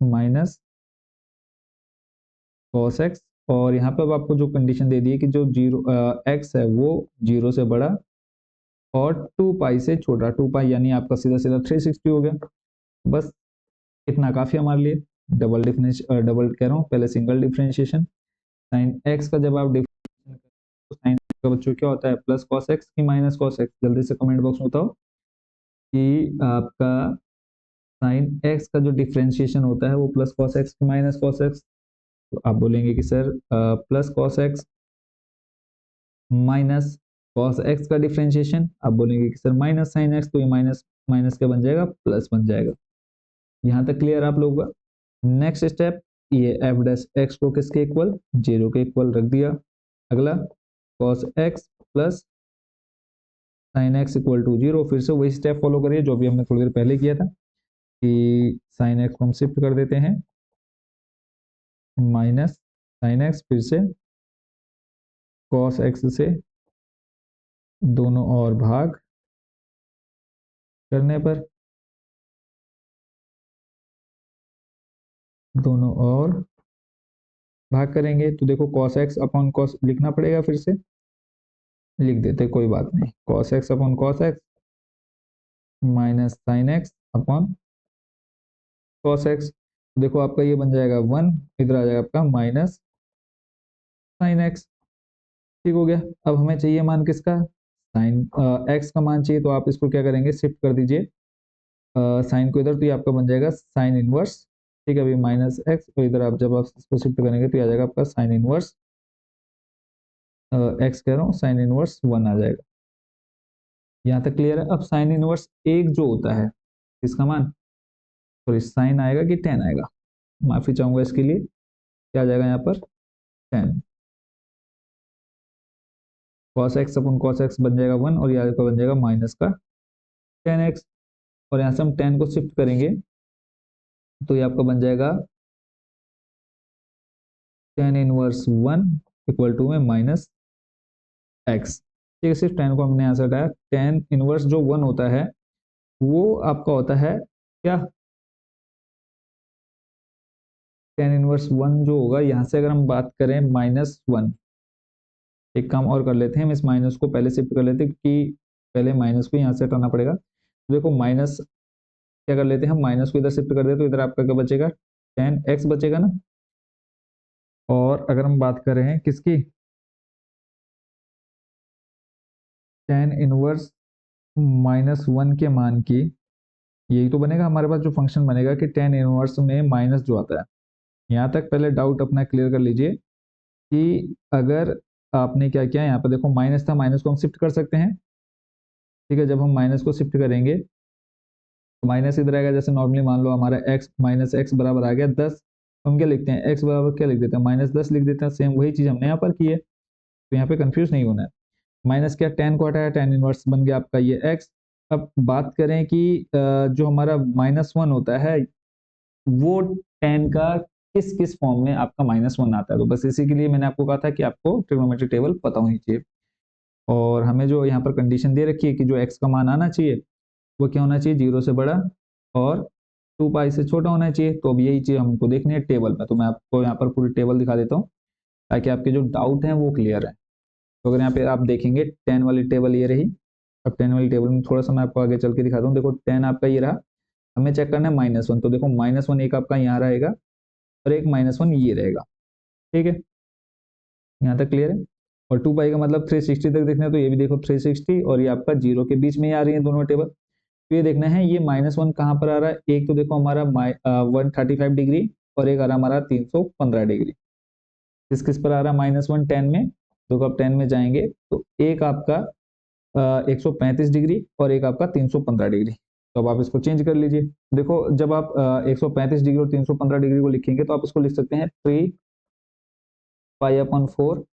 minus cos x, और यहाँ पे अब आपको जो कंडीशन दे दी है कि जो जीरो एक्स है वो जीरो से बड़ा और 2 पाई से छोटा, 2 पाई यानी आपका सीधा सीधा 360 हो गया। बस इतना काफी हमारे लिए। डबल कह रहा हूँ, पहले सिंगल डिफ्रेंशिएशन साइन एक्स का जब आप डिफ्रेंशिएशन करते हो तो साइन एक्स का बच्चों क्या होता है, प्लस कॉस एक्स की माइनस कॉस एक्स। जल्दी से कमेंट बॉक्स में बताओ कि आपका साइन एक्स का जो डिफ्रेंशिएशन होता है वो प्लस कॉस एक्स की माइनस कॉस एक्स। तो आप बोलेंगे कि sir plus cos x minus cos x का डिफ्रेंशिएशन, आप बोलेंगे कि सर माइनस साइन एक्स, तो ये माइनस माइनस क्या बन जाएगा, प्लस बन जाएगा। यहाँ तक क्लियर आप लोगों का। नेक्स्ट स्टेप, ये एफ डैश एक्स को किसके इक्वल, जीरो के इक्वल रख दिया। अगला cos x plus sine x equal to zero, फिर से वही स्टेप फॉलो करिए जो भी हमने थोड़ी देर पहले किया था कि साइन एक्स को हम शिफ्ट कर देते हैं माइनस साइन एक्स, फिर से कॉस एक्स से दोनों और भाग करने पर, दोनों और भाग करेंगे तो देखो कॉस एक्स अपॉन कॉस लिखना पड़ेगा, फिर से लिख देते कोई बात नहीं, cos x upon cos x minus sine x upon cos x. देखो आपका ये बन जाएगा 1, इधर आ जाएगा आपका माइनस साइन एक्स। ठीक हो गया। अब हमें चाहिए मान किसका, साइन एक्स का मान चाहिए, तो आप इसको क्या करेंगे, शिफ्ट कर दीजिए साइन को इधर, तो ये आपका बन जाएगा साइन इनवर्स। ठीक है, अभी माइनस एक्स, तो इधर आप जब आप इसको शिफ्ट करेंगे तो ये आ जाएगा आपका साइन इनवर्स एक्स कह रहा हूँ, साइन इनवर्स 1 आ जाएगा। यहाँ तक क्लियर है। अब साइन इनवर्स एक जो होता है इसका मान, सॉरी साइन आएगा कि टेन आएगा, माफी चाहूंगा इसके लिए, क्या आ जाएगा यहाँ पर 10, cos x upon cos x बन जाएगा 1 और यहाँ पर बन जाएगा माइनस का 10x, और यहाँ से हम 10 को शिफ्ट करेंगे तो ये आपका बन जाएगा टेन इनवर्स 1 इक्वल टू में माइनस एक्स। ठीक है, सिर्फ 10 को हमने यहाँ से हटाया। टेन इनवर्स जो 1 होता है वो आपका होता है क्या, टेन इनवर्स 1 जो होगा, यहाँ से अगर हम बात करें -1, एक काम और कर लेते हैं, हम इस माइनस को पहले शिफ्ट कर लेते हैं क्योंकि पहले माइनस को यहाँ से हटाना पड़ेगा। तो देखो माइनस क्या कर लेते हैं, हम माइनस को इधर शिफ्ट कर देते तो इधर आपका क्या बचेगा, 10x बचेगा ना। और अगर हम बात कर रहे हैं किसकी, टेन इनवर्स -1 के मान की, यही तो बनेगा हमारे पास जो फंक्शन बनेगा कि टेन इनवर्स में माइनस जो आता है। यहाँ तक पहले डाउट अपना क्लियर कर लीजिए कि अगर आपने क्या किया, यहाँ पर देखो माइनस था, माइनस को हम शिफ्ट कर सकते हैं। ठीक है, जब हम माइनस को शिफ्ट करेंगे तो माइनस इधर आएगा, जैसे नॉर्मली मान लो हमारा x माइनस एक्स बराबर आ गया 10, हम क्या लिखते हैं, x बराबर क्या लिख देते हैं, -10 लिख देते हैं। सेम वही चीज हमने यहाँ पर की है, तो यहाँ पे कंफ्यूज नहीं होना है। माइनस क्या, टेन को हटाया, टेन इनवर्स बन गया आपका ये x। अब बात करें कि जो हमारा -1 होता है वो टेन का किस किस फॉर्म में आपका -1 आता है, तो बस इसी के लिए मैंने आपको कहा था कि आपको ट्रिग्नोमेट्रिक टेबल पता होनी चाहिए। और हमें जो यहाँ पर कंडीशन दे रखी है कि जो x का मान आना चाहिए वो क्या होना चाहिए, जीरो से बड़ा और 2 पाई से छोटा होना चाहिए। तो अब यही चीज हमको देखनी है टेबल में, तो मैं आपको यहाँ पर पूरी टेबल दिखा देता हूँ ताकि आपके जो डाउट हैं वो क्लियर है। तो अगर यहाँ पे आप देखेंगे 10 वाली टेबल ये रही। अब 10 वाली टेबल में थोड़ा सा मैं आपको आगे चल के दिखाता हूँ। देखो 10 आपका ये रहा, हमें चेक करना है -1, तो देखो -1 एक आपका यहाँ रहेगा और एक -1 ये रहेगा। ठीक है, यहाँ तक क्लियर है। और 2 पाई का मतलब 360 तक देखना है, तो ये भी देखो 360 और ये आपका जीरो के बीच में ही आ रही है दोनों टेबल। तो ये देखना है ये -1 कहाँ पर आ रहा है। एक तो देखो हमारा 135 डिग्री और एक आ रहा हमारा 315 डिग्री। किस किस पर आ रहा है -1 10 में। तो आप 10 में जाएंगे तो एक आपका 135 डिग्री और एक आपका 315 डिग्री। तो अब आप इसको चेंज कर लीजिए। देखो जब आप 135 डिग्री और 315 डिग्री को लिखेंगे तो आप इसको लिख सकते हैं 3 पाई/4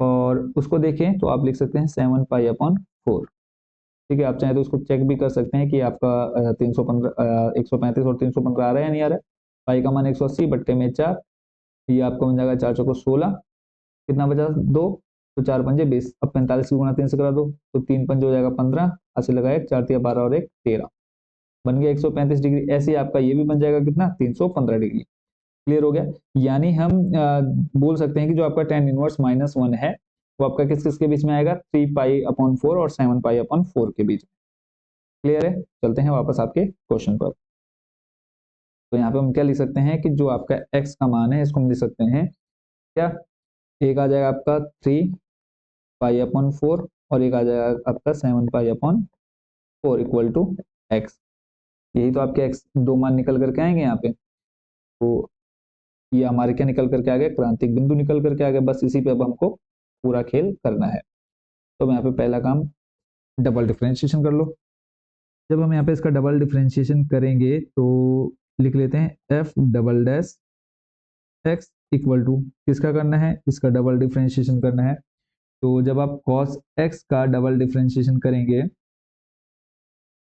और उसको देखें तो आप लिख सकते हैं 7 पाई/4। ठीक है, आप चाहें तो उसको चेक भी कर सकते हैं कि आपका 135 और 315 आ रहा है या नहीं आ रहा है। पाई का मान 180 बट्टे में 4, ये आपका बन जाएगा 4 चौको 16, कितना बचा 2, तो 4 पंजे 20। अब 45 की गुणा 3 से करा दो तो 3 पंजे हो जाएगा 15, ऐसे लगा 1 4 तिया 12 और 1 13, बन गया 135 डिग्री। ऐसे ही आपका ये भी बन जाएगा कितना 315 डिग्री। क्लियर हो गया। यानी हम बोल सकते हैं कि जो आपका tan इनवर्स -1 है वो आपका किस किस के बीच में आएगा, 3 पाई/4 और 7 पाई/4 के बीच। क्लियर है। चलते हैं वापस आपके क्वेश्चन पर। तो यहाँ पे हम क्या लिख सकते हैं कि जो आपका x का मान है इसको हम लिख सकते हैं क्या, एक आ जाएगा आपका 3 पाई/4 और एक आ जाएगा आपका 7 पाई/4 इक्वल टू एक्स। यही तो आपके x दो मान निकल करके आएंगे यहाँ पे। तो ये हमारे क्या निकल करके आ गया, क्रांतिक बिंदु निकल करके आ गया। बस इसी पे अब हमको पूरा खेल करना है। तो यहाँ पे पहला काम डबल डिफरेंशिएशन कर लो। जब हम यहाँ पे इसका डबल डिफरेंशिएशन करेंगे तो लिख लेते हैं f double dash x equal to, किसका करना है, इसका डबल डिफरेंशिएशन करना है। तो जब आप cos x का डबल डिफरेंशिएशन करेंगे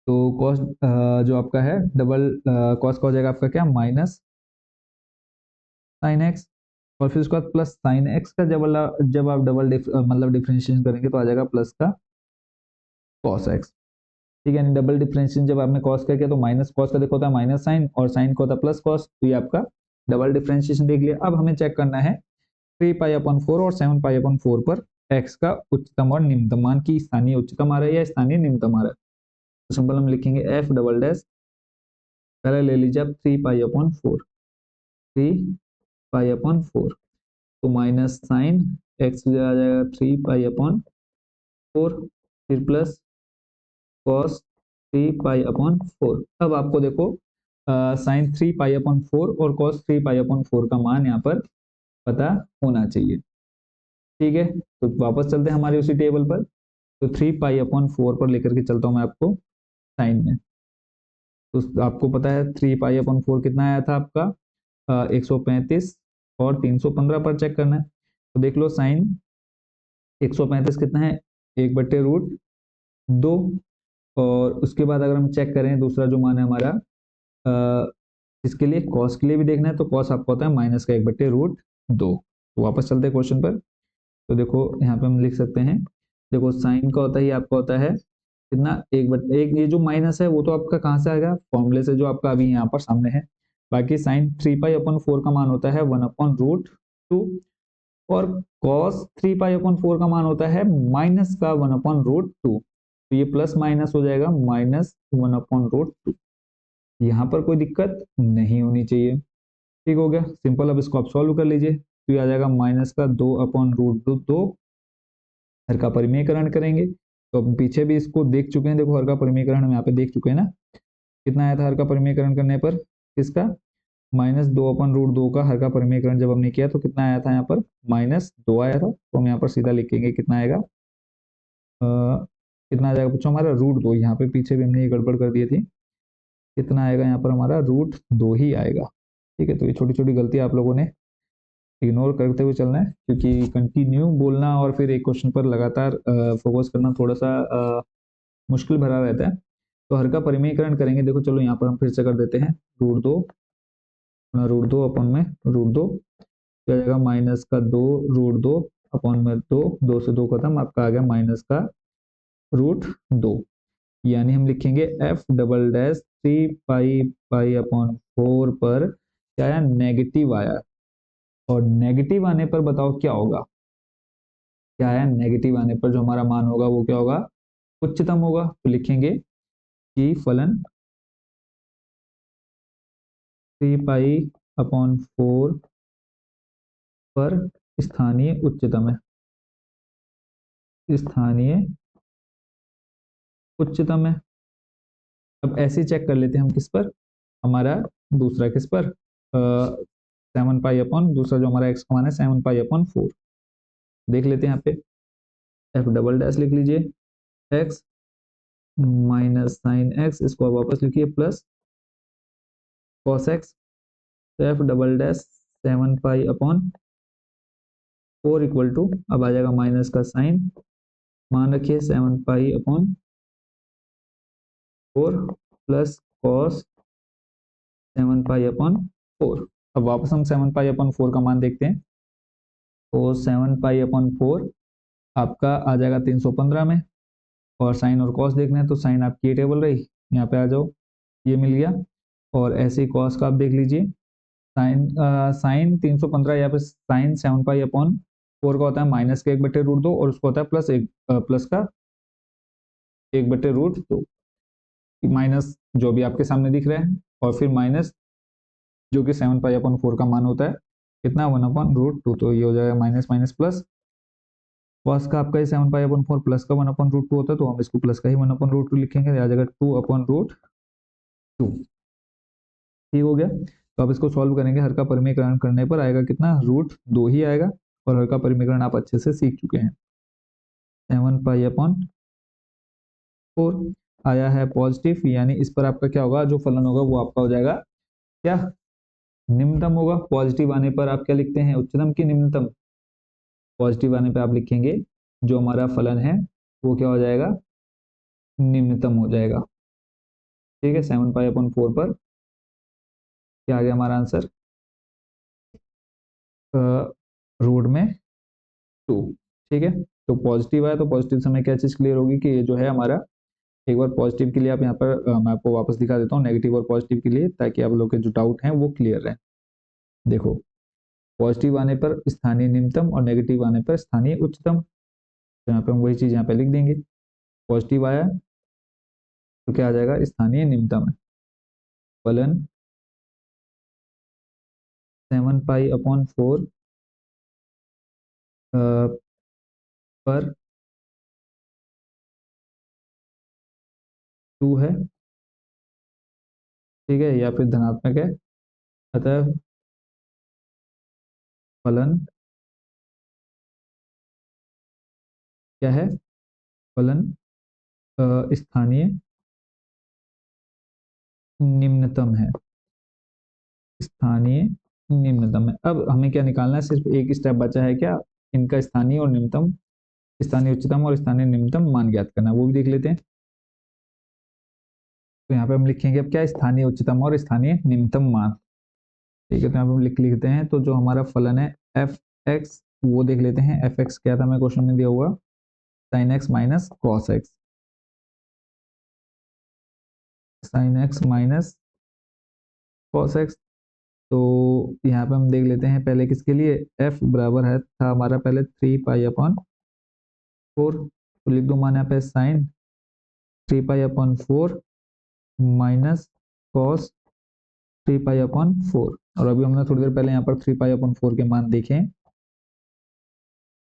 तो cos जो आपका है डबल cos का हो जाएगा आपका क्या माइनस साइन एक्स, और फिर उसके बाद प्लस साइन एक्स का जब आप डबल मतलब डिफरेंशिएशन करेंगे तो आ जाएगा प्लस का cos x। ठीक है, डबल डिफरेंशिएशन जब आपने cos का किया तो माइनस cos का देखो होता है माइनस साइन और साइन का होता है प्लस cos। तो ये आपका डबल डिफरेंशिएशन देख लिया। अब हमें चेक करना है 3 पाई/4 और 7 पाई/4 पर x का उच्चतम और निम्नतम मान की स्थानीय उच्चतम आ रहा है या स्थानीय निम्नतम आ रहा है। तो सिंपल हम लिखेंगे एफ डबल डैश, पहले ले लीजिए आप 3 पाई/4, 3 पाई/4 तो माइनस साइन एक्स आ जाएगा 3 पाई/4, फिर प्लस कॉस 3 पाई/4। अब आपको देखो साइन 3 पाई/4 और कॉस 3 पाई/4 का मान यहाँ पर पता होना चाहिए। ठीक है, तो वापस चलते हैं हमारे उसी टेबल पर। तो 3 पाई/4 पर लेकर के चलता हूँ मैं आपको साइन में। तो आपको पता है 3 पाई/4 कितना आया था आपका 135 और 315 पर चेक करना है। तो देख लो साइन 135 कितना है, 1/√2। और उसके बाद अगर हम चेक करें दूसरा जो मान है हमारा इसके लिए कॉस के लिए भी देखना है। तो कॉस आपको होता है माइनस का 1/√2। तो वापस चलते हैं क्वेश्चन पर। तो देखो यहाँ पे हम लिख सकते हैं, देखो साइन का होता है ये आपका होता है कितना 1/1। ये जो माइनस है वो तो आपका कहाँ से आएगा, फॉर्मूले से जो आपका अभी यहाँ पर सामने है। बाकी साइन 3 पाई/4 का मान होता है 1/√2 और कॉस 3 पाई/4 का मान होता है माइनस का 1/√2। तो ये प्लस माइनस हो जाएगा -1/√2। यहाँ पर कोई दिक्कत नहीं होनी चाहिए। ठीक हो गया, सिंपल। अब इसको आप सॉल्व कर लीजिए तो ये आ जाएगा माइनस का 2/√2। हर का परिमेयकरण करेंगे तो अब पीछे भी इसको देख चुके हैं। देखो हर का परिमेयकरण हम यहाँ पे देख चुके हैं ना, कितना आया था हर का परिमेयकरण करने पर, किसका -2/√2 का हर का परिमेयकरण जब हमने किया तो कितना आया था यहाँ पर -2 आया था। तो हम यहाँ पर सीधा लिखेंगे कितना आएगा कितना आ जाएगा बच्चों हमारा √2। यहाँ पे पीछे भी हमने ये गड़बड़ कर दी थी, कितना आएगा यहाँ पर हमारा √2 ही आएगा। ठीक है, तो ये छोटी छोटी गलती आप लोगों ने इग्नोर करते हुए चलना है क्योंकि कंटिन्यू बोलना और फिर एक क्वेश्चन पर लगातार फोकस करना थोड़ा सा मुश्किल भरा रहता है। तो हर का परिमेयकरण करेंगे। देखो चलो यहाँ पर हम फिर से कर देते हैं √2 √2 अपन में √2 क्या जाएगा माइनस का 2 √2 अपॉन में 2, 2 से 2 खत्म, आपका आ गया माइनस का √2। यानी हम लिखेंगे एफ डबल डैश 3 पाई/4 पर क्या आया, नेगेटिव आया। और नेगेटिव आने पर बताओ क्या होगा, क्या है नेगेटिव आने पर जो हमारा मान होगा वो क्या होगा, उच्चतम होगा। तो लिखेंगे कि फलन 3 पाई/4 पर स्थानीय उच्चतम है, स्थानीय उच्चतम है। अब ऐसे चेक कर लेते हैं हम किस पर, हमारा दूसरा किस पर, 7 पाई अपॉन दूसरा जो हमारा एक्स का मान है 7 पाई अपॉन 4। देख लेते हैं यहाँ पे, एफ डबल डैश लिख लीजिए, एक्स माइनस साइन एक्स, इसको आप वापस लिखिए प्लस कॉस एक्स, तो f double dash 7 pi upon 4 equal to, अब आ जाएगा माइनस का साइन, मान रखिए 7 pi upon 4 plus cos 7 pi upon 4। अब वापस हम 7 पाई अपॉन 4 का मान देखते हैं, तो 7 पाई अपॉन 4 आपका आ जाएगा 315 में, और साइन और कॉस देखना है तो साइन आपकी ये टेबल रही, यहाँ पे आ जाओ, ये मिल गया। और ऐसे ही कॉस का आप देख लीजिए, साइन 315, यहाँ पे साइन 7 पाई अपॉन 4 का होता है माइनस का 1/√2, और उसको होता है प्लस का 1/√2, माइनस जो भी आपके सामने दिख रहा है, और फिर माइनस जो कि 7 पाई अपॉन 4 का मान होता है कितना, 1/√2, तो ये हो जाएगा माइनस माइनस प्लस, कॉस का आपका 7 पाई अपॉन 4 प्लस का 1/√2 होता है, तो हम इसको प्लस का ही 1/√2 लिखेंगे, आ जाएगा 2/√2। ठीक हो गया। तो अब इसको सॉल्व करेंगे, हर का परिमीकरण करने पर आएगा कितना, √2 ही आएगा, और हर का परिमीकरण आप अच्छे से सीख चुके हैं। 7 पाई अपॉन 4 आया है पॉजिटिव, यानी इस पर आपका क्या होगा, जो फलन होगा वो आपका हो जाएगा क्या, निम्नतम होगा। पॉजिटिव आने पर आप क्या लिखते हैं, उच्चतम की निम्नतम, पॉजिटिव आने पर आप लिखेंगे जो हमारा फलन है वो क्या हो जाएगा, निम्नतम हो जाएगा। ठीक है, 7 पाई अपॉन 4 पर क्या आ गया हमारा आंसर, √2। ठीक है, तो पॉजिटिव आया, तो पॉजिटिव से हमें क्या चीज क्लियर होगी कि ये जो है हमारा, एक बार पॉजिटिव के लिए आप यहाँ पर मैं आपको वापस दिखा देता हूँ नेगेटिव और पॉजिटिव के लिए, ताकि आप लोग के जो डाउट हैं वो क्लियर रहे। देखो, पॉजिटिव आने पर स्थानीय निम्नतम और नेगेटिव आने पर स्थानीय उच्चतम, तो यहाँ पे हम वही चीज यहाँ पे लिख देंगे, पॉजिटिव आया तो क्या आ जाएगा, स्थानीय निम्नतम है, फलन 7 पाई अपॉन 4 पर 2 है, ठीक है, या फिर धनात्मक है, अतः फलन क्या है, फलन स्थानीय निम्नतम है, स्थानीय निम्नतम है। अब हमें क्या निकालना है, सिर्फ एक स्टेप बचा है क्या, इनका स्थानीय और निम्नतम, स्थानीय उच्चतम और स्थानीय निम्नतम मान ज्ञात करना, वो भी देख लेते हैं। तो यहाँ पे हम लिखेंगे अब क्या, स्थानीय उच्चतम और स्थानीय निम्नतम मान। ठीक है, तो यहाँ पे हम लिख लेते हैं, तो जो हमारा फलन है एफ एक्स, वो देख लेते हैं, एफ एक्स क्या था, मैं क्वेश्चन में दिया हुआ sine x minus cos x, sine x minus cos x. तो यहाँ पे हम देख लेते हैं पहले किसके लिए, एफ बराबर है था हमारा पहले 3 पाई अपॉन 4, तो लिख दो मान यहाँ पे sine 3 pi upon 4 minus cos 3 pi upon 4, और अभी हमने थोड़ी देर पहले यहाँ पर 3 पाई अपॉन 4 के मान देखे।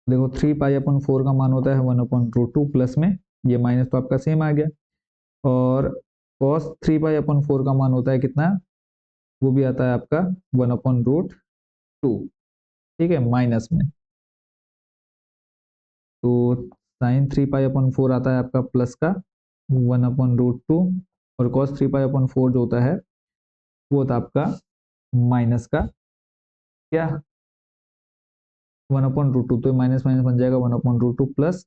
देखो 3 पाई अपॉन 4 का मान होता है 1/√2 प्लस में, ये माइनस तो आपका सेम आ गया, और कॉस 3 पाई अपॉन 4 का मान होता है कितना, वो भी आता है आपका 1/√2, ठीक है, माइनस में। तो साइन 3 पाई अपॉन 4 आता है आपका प्लस का 1/√2, और कॉस 3 पाई अपॉन 4 जो होता है वो होता है आपका माइनस का क्या, 1/√2, तो माइनस माइनस बन जाएगा 1/√2 प्लस।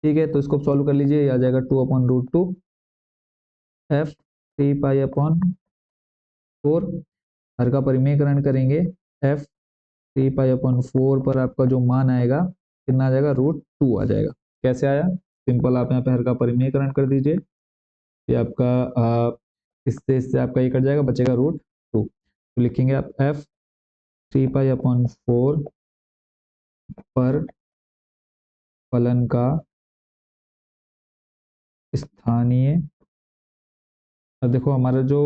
ठीक है, तो इसको सॉल्व कर लीजिए, आ जाएगा 2/√2 एफ 3 पाई अपॉन 4, हर का परिमेयकरण करेंगे, एफ 3 पाई अपॉन 4 पर आपका जो मान आएगा कितना आ जाएगा, √2 आ जाएगा। कैसे आया, सिंपल, आप यहाँ पे हर का परिमेयकरण कर दीजिए, ये आपका इससे आपका ये कट जाएगा, बचेगा √2, तो लिखेंगे आप एफ 3 पाई अपॉन 4 पर फलन का स्थानीय, अब देखो हमारा जो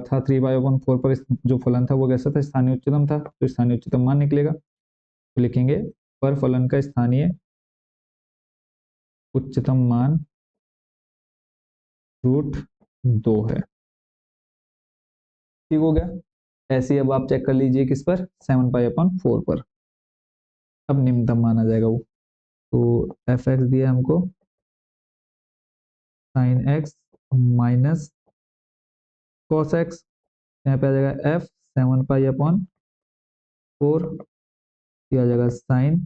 था 3 पाई अपॉन 4 पर जो फलन था वो कैसा था, स्थानीय उच्चतम था, तो स्थानीय उच्चतम मान निकलेगा, तो लिखेंगे पर फलन का स्थानीय उच्चतम मान रूट 2 है। ठीक हो गया। ऐसे ही अब आप चेक कर लीजिए किस पर, 7 पाई/4 पर। अब निम्नतम मान आ जाएगा वो। तो एफ एक्स दिया हमको sine x minus cos x, यहाँ पे आ जाएगा एफ 7 पाई/4, ये आ जाएगा साइन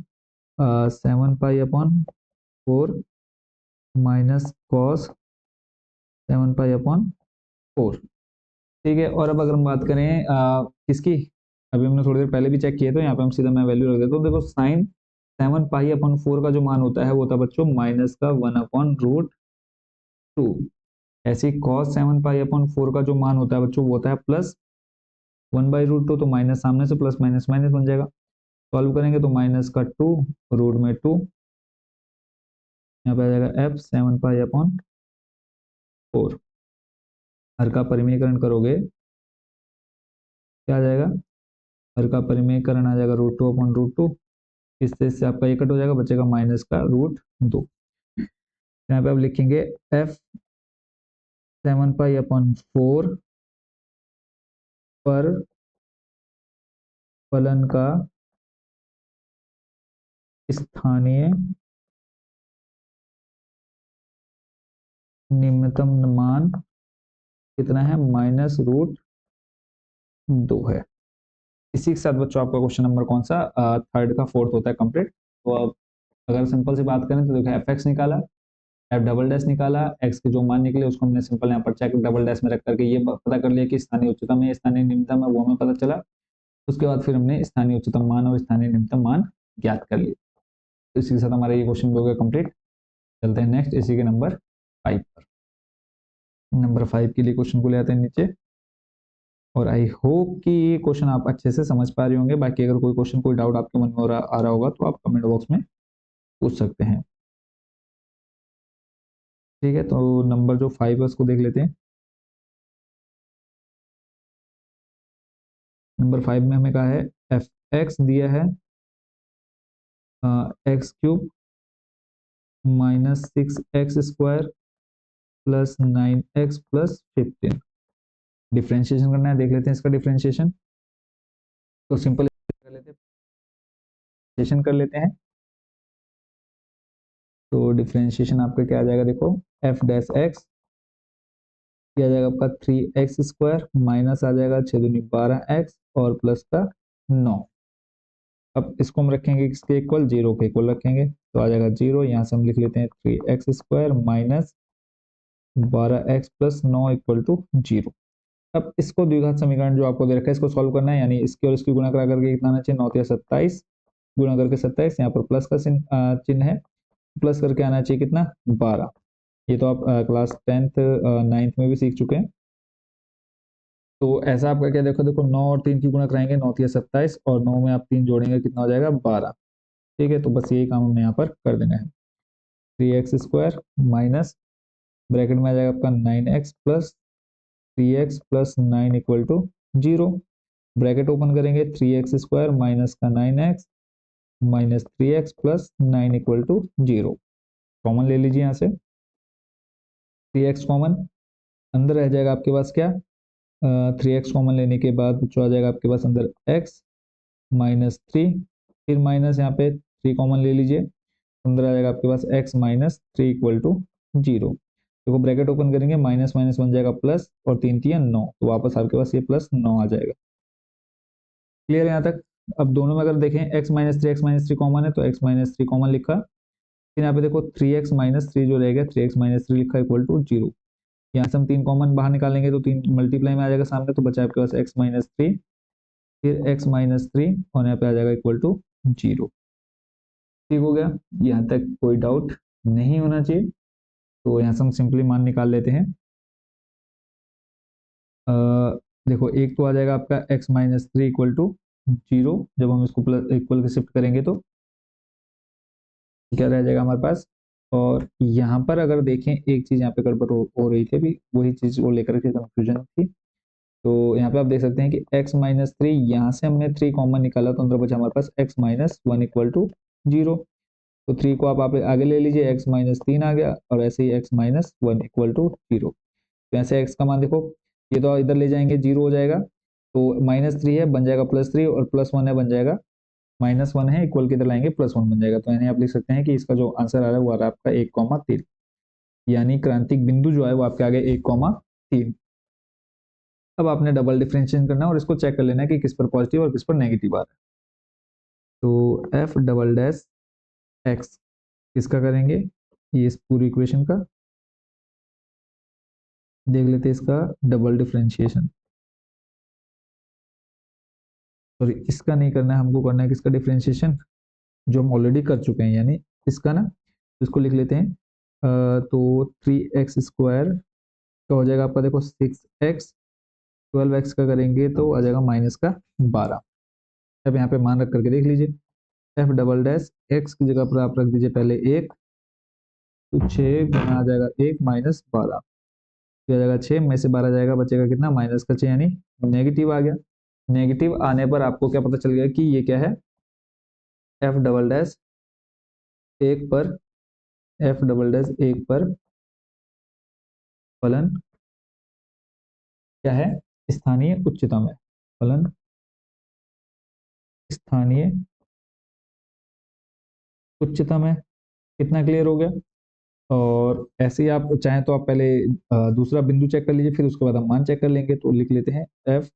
7 पाई/4 माइनस कॉस 7 पाई/4। ठीक है। और अब अगर हम बात करें किसकी, अभी हमने थोड़ी देर पहले भी चेक किया, तो यहाँ पे हम सीधा मैं वैल्यू रख देता हूँ। देखो साइन 7 पाई/4 का जो मान होता है वो होता है बच्चों माइनस का 1/√2। ऐसे ही कॉस 7 पाई/4 का जो मान होता है बच्चों वो होता है प्लस 1/√2। तो माइनस सामने से प्लस माइनस माइनस बन जाएगा। सॉल्व करेंगे तो माइनस का 2 रूट में 2, यहाँ पे आ जाएगा एफ 7 पाई/4। हर का परिमेयकरण करोगे क्या आ जाएगा, हर का परिमेयकरण आ जाएगा √2/√2। इससे आपका ये कट हो जाएगा, बचेगा माइनस का √2। यहाँ पे आप लिखेंगे एफ 7 पाई/4 पर फलन का स्थानीय निम्नतम मान कितना है, -√2 है। इसी के साथ बच्चों आपका क्वेश्चन नंबर कौन सा, थर्ड का फोर्थ होता है कंप्लीट। तो अब अगर सिंपल सी बात करें तो देखो एफ एक्स निकाला, एफ डबल डैश निकाला, एक्स के जो मान निकले उसको हमने सिंपल यहाँ पर चेक डबल डैश में रख करके ये पता कर लिया कि स्थानीय उच्चतम है स्थानीय निम्नतम है, वो हमें पता चला। उसके बाद फिर हमने स्थानीय उच्चतम मान और स्थानीय निम्नतम मान ज्ञात कर लिए। तो इसी के साथ हमारा ये क्वेश्चन हो गया कंप्लीट। चलते हैं नेक्स्ट, इसी के नंबर 5 पर। नंबर 5 के लिए क्वेश्चन को ले आते हैं नीचे। और आई होप कि ये क्वेश्चन आप अच्छे से समझ पा रहे होंगे। बाकी अगर कोई क्वेश्चन कोई डाउट आपके मन में आ रहा होगा तो आप कमेंट बॉक्स में पूछ सकते हैं। ठीक है, तो नंबर जो 5 है उसको देख लेते हैं। नंबर 5 में हमें कहा है एफ एक्स दिया है x³ -6x² plus 9x plus 15। Differentiation करना है, देख लेते हैं इसका डिफ्रेंशिएशन। तो सिंपल कर लेते हैं, कर लेते हैं। तो डिफ्रेंशिएशन आपका क्या आ जाएगा, देखो एफ डैश एक्स आ जाएगा आपका 3x² माइनस आ जाएगा 6 दूनी 12x और प्लस का 9। अब इसको हम रखेंगे किसके इक्वल, 0 के इक्वल रखेंगे, तो आ जाएगा 0। यहाँ से हम लिख लेते हैं 3x² minus 12x plus 9 equal to 0। अब इसको द्विघात समीकरण जो आपको दे रखा है इसको सॉल्व करना है, यानी इसकी और इसकी गुणा करा करके कितना आना चाहिए, 9 या 27 गुणा करके 27, यहाँ पर प्लस का चिन्ह है, प्लस करके आना चाहिए कितना, 12। ये तो आप क्लास 10th 9th में भी सीख चुके हैं। तो ऐसा आपका क्या, देखो देखो 9 और 3 की गुणा कराएंगे, 9 या 27 और 9 में आप 3 जोड़ेंगे कितना हो जाएगा, 12। ठीक है, तो बस यही काम हमने यहाँ पर कर देना है। 3x² माइनस ब्रैकेट में आ जाएगा आपका 9x plus 3x plus 9 equal to 0। Bracket open करेंगे, 3x² माइनस का 9x minus 3x plus 9 equal to 0। Common ले लीजिए यहाँ से, 3x कॉमन, अंदर रह जाएगा आपके पास क्या, 3x कॉमन लेने के बाद जो आ जाएगा आपके पास अंदर x -3, फिर माइनस यहाँ पे 3 कॉमन ले लीजिए, अंदर आ जाएगा आपके पास x -3 इक्वल टू 0। देखो ब्रैकेट ओपन करेंगे, माइनस माइनस बन जाएगा प्लस और 3 3 9, तो वापस आपके पास ये प्लस 9 आ जाएगा। क्लियर है यहाँ तक। अब दोनों में अगर देखें x-3 कॉमन है तो x-3 कॉमन लिखा, फिर यहाँ पे देखो 3x-3 जो रहेगा 3x-3 लिखा इक्वल टू 0। यहाँ से हम 3 कॉमन बाहर निकालेंगे तो 3 मल्टीप्लाई में आ जाएगा सामने, तो बचा आपके पास x-3 फिर x-3 और यहाँ पे आ जाएगा इक्वल टू 0। ठीक हो गया, यहाँ तक कोई डाउट नहीं होना चाहिए। तो यहाँ से हम सिंपली मान निकाल लेते हैं। देखो एक तो आ जाएगा आपका x-3 इक्वल टू 0, जब हम इसको प्लस इक्वल के शिफ्ट करेंगे तो क्या रह जाएगा हमारे पास। और यहाँ पर अगर देखें एक चीज यहाँ पे गड़बड़ हो रही थी, अभी वही चीज को लेकर के कंफ्यूजन थी। तो यहाँ पे आप देख सकते हैं कि x-3 यहाँ से हमने 3 कॉमन निकाला तो अंदर बचा हमारे पास x-1 इक्वल टू 0। तो 3 को आप आगे ले लीजिए, x-3 आ गया और ऐसे ही x-1 इक्वल टू 0। तो ऐसे x का मान देखो, ये तो इधर ले जाएंगे 0 हो जाएगा, तो -3 है बन जाएगा +3, और +1 है बन जाएगा -1 है, इक्वल किधर लाएंगे +1 बन जाएगा। तो यानी आप लिख सकते हैं कि इसका जो आंसर आ रहा है वो आ रहा है आपका 1,3, यानी क्रांतिक बिंदु जो है वो आपके आगे 1,3। अब आपने डबल डिफरेंशिएशन करना है और इसको चेक कर लेना है कि किस पर पॉजिटिव और किस पर नेगेटिव आ रहा है। तो एफ डबल डैश एक्स किसका करेंगे, ये इस पूरी इक्वेशन का देख लेते हैं, इसका डबल डिफरेंशिएशन। सॉरी, इसका नहीं करना है, हमको करना है किसका डिफरेंशिएशन, जो हम ऑलरेडी कर चुके हैं, यानी इसका ना, इसको लिख लेते हैं। तो 3x² का हो जाएगा आपका देखो 6x, 12x का करेंगे तो आ जाएगा -12। अब यहाँ पे मान रख करके देख लीजिए, एफ डबल डैश एक्स की जगह पर आप रख दीजिए पहले 1, तो 6 गुना आ जाएगा 1 - 12, तो आ जाएगा 6 में से 12 जाएगा, बचेगा कितना -6, यानी नेगेटिव आ गया। नेगेटिव आने पर आपको क्या पता चल गया कि ये क्या है, एफ डबल डैश एक पर, एफ डबल डैश एक पर फलन क्या है, स्थानीय उच्चतम है, फलन स्थानीय उच्चतम है। कितना क्लियर हो गया। और ऐसे ही आप चाहें तो आप पहले दूसरा बिंदु चेक कर लीजिए, फिर उसके बाद हम मान चेक कर लेंगे। तो लिख लेते हैं एफ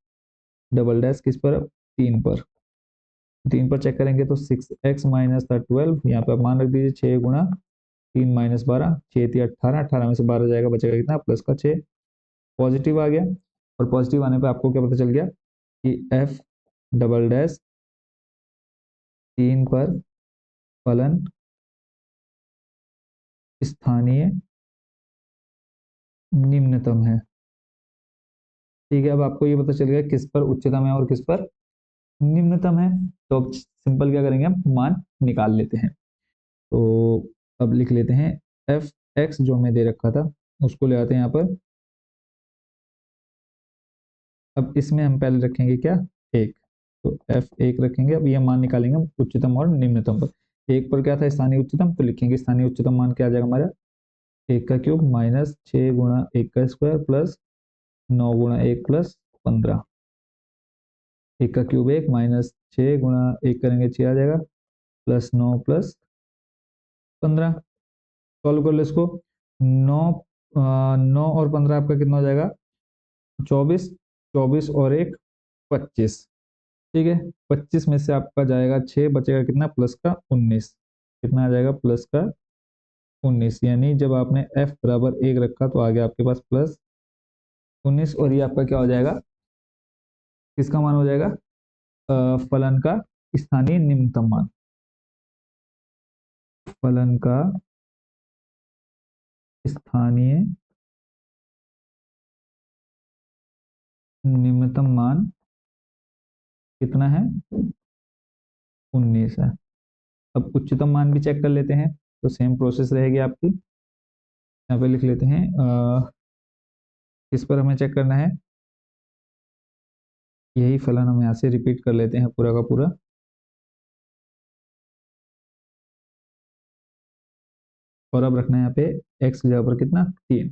डबल डैश किस पर, 3 पर, 3 पर चेक करेंगे तो 6x - 12, यहाँ पे आप मान रख दीजिए 6 गुना 3 - 12, 6 × 3 = 18, 18 में से 12 जाएगा, बचेगा कितना +6, पॉजिटिव आ गया। और पॉजिटिव आने पर आपको क्या पता चल गया कि एफ डबल डैश 3 पर फलन स्थानीय निम्नतम है। ठीक है, अब आपको ये पता चल गया किस पर उच्चतम है और किस पर निम्नतम है। तो अब सिंपल क्या करेंगे, हम मान निकाल लेते हैं। तो अब लिख लेते हैं एफ एक्स जो हमें दे रखा था उसको ले आते हैं यहाँ पर। अब इसमें हम पहले रखेंगे क्या, 1, तो एफ 1 रखेंगे। अब ये मान निकालेंगे हम उच्चतम और निम्नतम पर। 1 पर क्या था, स्थानीय उच्चतम, तो लिखेंगे स्थानीय उच्चतम मान क्या आ जाएगा हमारा, 1 का क्यूब -6 गुणा 1 का स्क्वायर प्लस 9 गुणा 1 प्लस 15। 1 का क्यूब 1, -6 गुणा 1 करेंगे 6 आ जाएगा, प्लस 9 प्लस 15। सॉल्व कर लो इसको। 9 9 और 15 आपका कितना हो जाएगा, 24, 24 और 1 25। ठीक है, 25 में से आपका जाएगा 6, बचेगा कितना प्लस का 19, कितना आ जाएगा प्लस का 19, यानी जब आपने f बराबर 1 रखा तो आ गया आपके पास +19। और ये आपका क्या हो जाएगा, किसका मान हो जाएगा, फलन का स्थानीय निम्नतम मान, फलन का स्थानीय निम्नतम मान कितना है, 19 है। अब उच्चतम मान भी चेक कर लेते हैं, तो सेम प्रोसेस रहेगी आपकी। यहाँ पे लिख लेते हैं किस पर हमें चेक करना है, यही फलन हम यहाँ से रिपीट कर लेते हैं पूरा का पूरा। और अब रखना है यहाँ पे x की जगह पर कितना 3,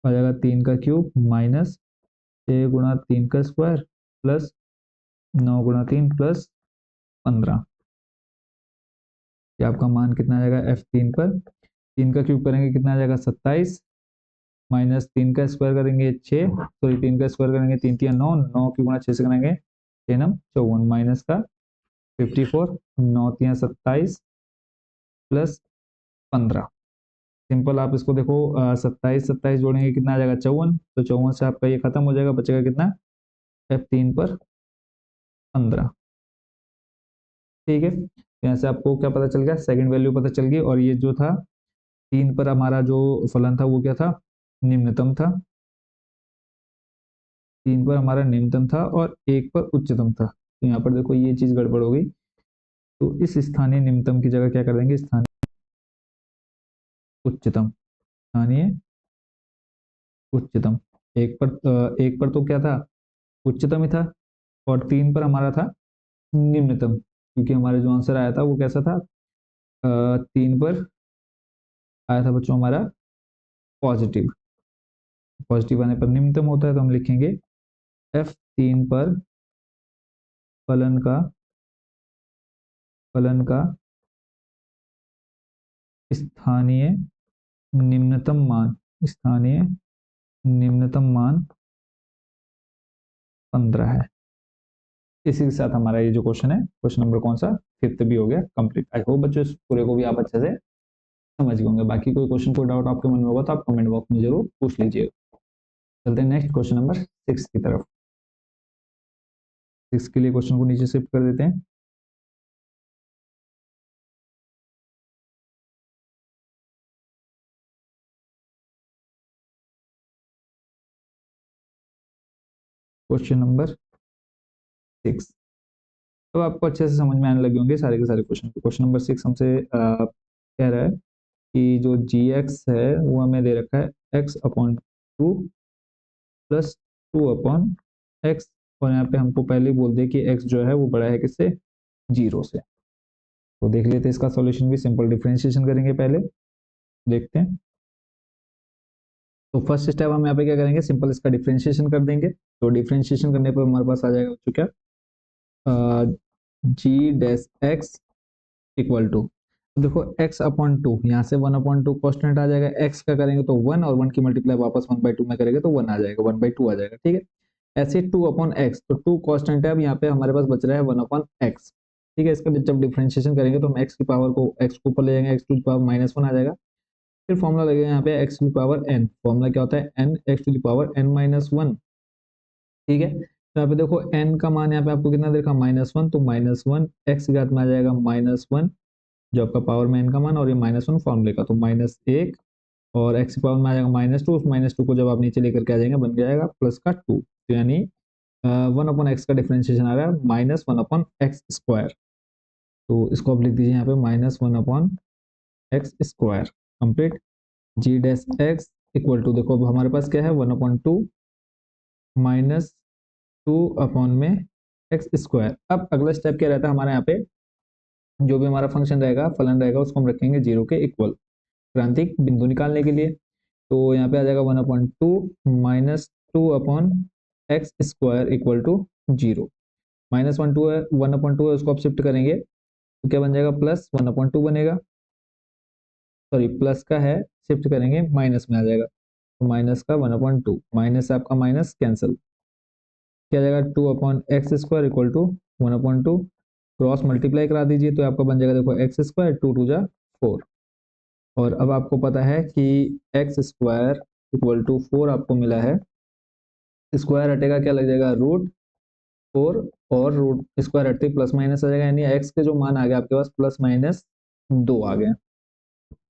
आ जाएगा 3 का क्यूब -6 गुणा 3 का स्क्वायर प्लस 9 गुणा 3 प्लस 15। ये आपका मान कितना आ जाएगा f3 पर, 3 का क्यूब करेंगे कितना आ जाएगा 27, -3 का स्क्वायर करेंगे 6, सॉरी 3 का स्क्वायर करेंगे 3 3 9, 9 की गुणा 6 से करेंगे 3 54, माइनस का 54, 9 3 27 प्लस 15। सिंपल आप इसको देखो, 27 27 जोड़ेंगे कितना आ जाएगा 54, तो 54 से आपका ये खत्म हो जाएगा, बचेगा कितना f3 पर 15। ठीक है, तो यहाँ से आपको क्या पता चल गया, सेकंड वैल्यू पता चल गई। और ये जो था 3 पर हमारा जो फलन था वो क्या था, निम्नतम था। 3 पर हमारा निम्नतम था और 1 पर उच्चतम था। तो यहाँ पर देखो ये चीज गड़बड़ हो गई, तो इस स्थानीय निम्नतम की जगह क्या कर देंगे, स्थानीय उच्चतम, स्थानीय उच्चतम। एक पर तो क्या था, उच्चतम ही था, और 3 पर हमारा था निम्नतम, क्योंकि हमारा जो आंसर आया था वो कैसा था, 3 पर आया था बच्चों हमारा पॉजिटिव। पॉजिटिव आने पर निम्नतम होता है, तो हम लिखेंगे F3 पर फलन का स्थानीय निम्नतम मान 15 है। इसी के साथ हमारा ये जो क्वेश्चन है, क्वेश्चन नंबर कौन सा, 5th भी हो गया कंप्लीट। आई होप बच्चों इस पूरे को भी आप अच्छे से समझ गए होंगे। बाकी कोई क्वेश्चन, कोई डाउट आपके मन में होगा तो आप कमेंट बॉक्स में जरूर पूछ लीजिएगा। चलते हैं नेक्स्ट क्वेश्चन नंबर 6 की तरफ। 6 के लिए क्वेश्चन को नीचे शिफ्ट कर देते हैं। क्वेश्चन नंबर 6, तो आपको अच्छे से समझ में आने लगे होंगे सारे के सारे क्वेश्चन। क्वेश्चन नंबर 6 हमसे कह रहा है कि जो gx है वो हमें दे रखा है x/2 प्लस 2/x, और यहाँ पे हमको पहले ही बोल दे कि x जो है वो बड़ा है किससे, 0 से। तो देख लेते हैं इसका सॉल्यूशन भी। सिंपल डिफरेंशिएशन करेंगे पहले, देखते हैं। तो फर्स्ट स्टेप हम यहाँ पे क्या करेंगे, सिंपल इसका डिफरेंशिएशन कर देंगे। तो डिफरेंशिएशन करने पर हमारे पास आ जाएगा बच्चों क्या, g' इक्वल टू, देखो x/2, यहाँ से 1/2 कॉन्स्टेंट आ जाएगा। x का करेंगे तो 1, और 1 की मल्टीप्लाई वापस 1/2 में करेंगे तो 1 आ जाएगा, 1/2 आ जाएगा, ठीक है। ऐसे 2/x, तो 2 कॉन्स्टेंट है, अब यहाँ पे हमारे पास बच रहा है 1/x, ठीक है। इसका जब डिफरेंशिएशन करेंगे तो हम x की पावर को x को ऊपर ले जाएंगे, x टू द पावर -1 आ जाएगा। फिर फॉर्मूला लगेगा यहाँ पे x to the power n, formula क्या होता है, n x to the power n-1, ठीक है। तो यहाँ पे देखो n का मान यहाँ पे आपको कितना देखा, -1, तो -1 x की घात में आ जाएगा -1, जो आपका पावर में n का मान, और ये -1 फॉर्मूले का, तो -1, और x की पावर में आ जाएगा -2, उस -2 को जब आप नीचे लेकर के आ जाएंगे बन जाएगा प्लस का 2, तो यानी 1/x का डिफरेंशिएशन आ रहा है -1/x²। तो इसको आप लिख दीजिए यहाँ पे -1/x², complete. g' equal to, देखो अब हमारे पास क्या है, 1/2 माइनस 2/x²। अब अगला स्टेप क्या रहता है हमारे यहाँ पे, जो भी हमारा फंक्शन रहेगा, फलन रहेगा, उसको हम रखेंगे 0 के इक्वल, क्रांतिक बिंदु निकालने के लिए। तो यहाँ पे आ जाएगा 1/2 माइनस 2/x² इक्वल टू 0। -1/2 है, 1/2 है, उसको आप शिफ्ट करेंगे तो क्या बन जाएगा, प्लस 1/2 बनेगा, सॉरी प्लस का है, शिफ्ट करेंगे माइनस में आ जाएगा, तो माइनस का 1/2, माइनस आपका माइनस कैंसिल, क्या जाएगा 2/x² equal to 1/2, cross multiply करा दीजिए तो आपका बन जाएगा, देखो x², 2 × 4, और अब आपको पता है कि x² इक्वल टू 4 आपको मिला है, स्क्वायर हटेगा क्या लग जाएगा, √4, और रूट स्क्वायर हटते प्लस माइनस आ जाएगा, यानी x के जो मान आ गया आपके पास +-2 आ गए,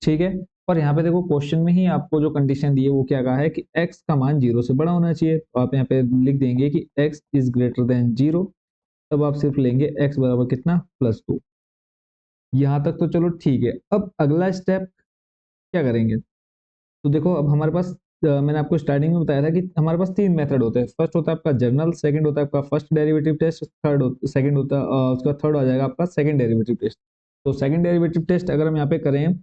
ठीक है। और यहाँ पे देखो क्वेश्चन में ही आपको जो कंडीशन दी है वो क्या कहा है कि x का मान 0 से बड़ा होना चाहिए, तो आप यहाँ पे लिख देंगे कि x इज ग्रेटर देन 0, तब आप सिर्फ लेंगे x बराबर कितना, +2। यहाँ तक तो चलो ठीक है। अब अगला स्टेप क्या करेंगे, तो देखो अब हमारे पास मैंने आपको स्टार्टिंग में बताया था कि हमारे पास 3 मेथड होते हैं। फर्स्ट होता है आपका जनरल, सेकंड होता है आपका फर्स्ट डेरिवेटिव टेस्ट, सेकंड होता है उसका थर्ड आ जाएगा आपका सेकंड डेरिवेटिव टेस्ट। तो सेकंड डेरिवेटिव टेस्ट अगर हम यहाँ पे करें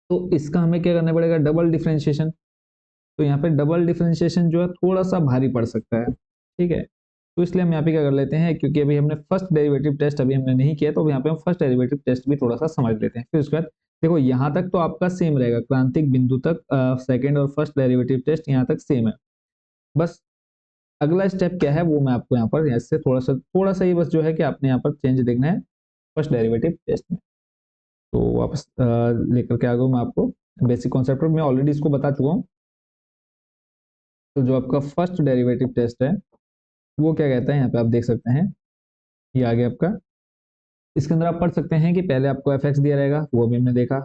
तो इसका हमें क्या करना पड़ेगा, डबल डिफरेंशिएशन। तो यहाँ पे डबल डिफरेंशिएशन जो है थोड़ा सा भारी पड़ सकता है, ठीक है। तो इसलिए हम यहाँ पे क्या कर लेते हैं, क्योंकि अभी हमने फर्स्ट डेरिवेटिव टेस्ट अभी हमने नहीं किया, तो यहाँ पे हम फर्स्ट डेरिवेटिव टेस्ट भी थोड़ा सा समझ लेते हैं। फिर उसके बाद देखो यहाँ तक तो आपका सेम रहेगा, क्रांतिक बिंदु तक सेकंड और फर्स्ट डेरिवेटिव टेस्ट यहाँ तक सेम है। बस अगला स्टेप क्या है वो मैं आपको यहाँ पर इससे थोड़ा सा ही बस जो है कि आपने यहाँ पर चेंज देखना है फर्स्ट डेरिवेटिव टेस्ट में। तो वापस लेकर के आ गया मैं आपको बेसिक कॉन्सेप्ट पर, मैं ऑलरेडी इसको बता चुका हूँ। तो जो आपका फर्स्ट डेरिवेटिव टेस्ट है वो क्या कहता है, यहाँ पे आप देख सकते हैं, ये आ गया आपका। इसके अंदर आप पढ़ सकते हैं कि पहले आपको f(x) दिया रहेगा, वो भी हमने देखा।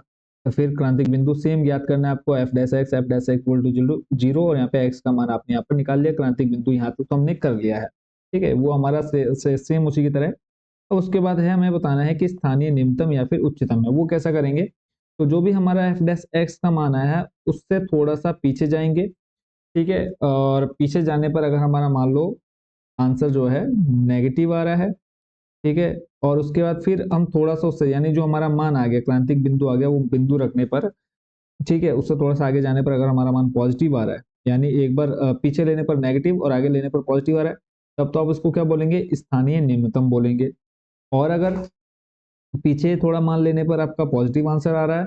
तो फिर क्रांतिक बिंदु सेम ज्ञात करना है आपको, f'(x) इक्वल टू 0, और यहाँ पे x का मान आपने यहाँ पर निकाल लिया। क्रांतिक बिंदु यहाँ तक तो हमने कर लिया है, ठीक है, वो हमारा सेम उसी की तरह है। तो उसके बाद है हमें बताना है कि स्थानीय निम्नतम या फिर उच्चतम है, वो कैसा करेंगे। तो जो भी हमारा f'(x) का मान आया है उससे थोड़ा सा पीछे जाएंगे, ठीक है, और पीछे जाने पर अगर हमारा मान लो आंसर जो है नेगेटिव आ रहा है, ठीक है, और उसके बाद फिर हम थोड़ा सा उससे, यानी जो हमारा मान आ गया, क्रांतिक बिंदु आ गया, वो बिंदु रखने पर, ठीक है, उससे थोड़ा सा आगे जाने पर अगर हमारा मान पॉजिटिव आ रहा है यानी एक बार पीछे लेने पर नेगेटिव और आगे लेने पर पॉजिटिव आ रहा है, तब तो आप उसको क्या बोलेंगे, स्थानीय निम्नतम बोलेंगे। और अगर पीछे थोड़ा मान लेने पर आपका पॉजिटिव आंसर आ रहा है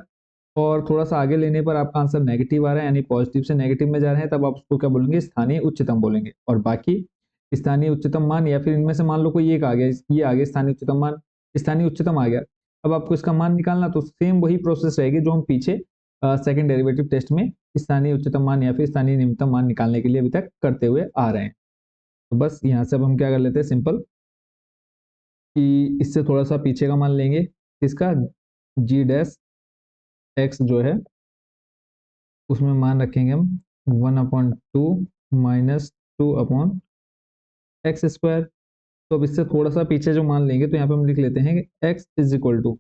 और थोड़ा सा आगे लेने पर आपका आंसर नेगेटिव आ रहा है, यानी पॉजिटिव से नेगेटिव में जा रहे हैं, तब आप उसको क्या बोलेंगे, स्थानीय उच्चतम बोलेंगे। और बाकी स्थानीय उच्चतम मान या फिर इनमें से मान लो कोई एक आ गया, ये आ गया स्थानीय उच्चतम मान, स्थानीय उच्चतम आ गया, अब आपको इसका मान निकालना, तो सेम वही प्रोसेस रहेगी जो हम पीछे सेकंड डेरिवेटिव टेस्ट में स्थानीय उच्चतम मान या फिर स्थानीय निम्नतम मान निकालने के लिए अभी तक करते हुए आ रहे हैं। तो बस यहाँ से अब हम क्या कर लेते हैं सिंपल, कि इससे थोड़ा सा पीछे का मान लेंगे, इसका जी डैश एक्स जो है उसमें मान रखेंगे हम 1/2 माइनस 2/x²। तो अब इससे थोड़ा सा पीछे जो मान लेंगे, तो यहाँ पे हम लिख लेते हैं कि x is equal to,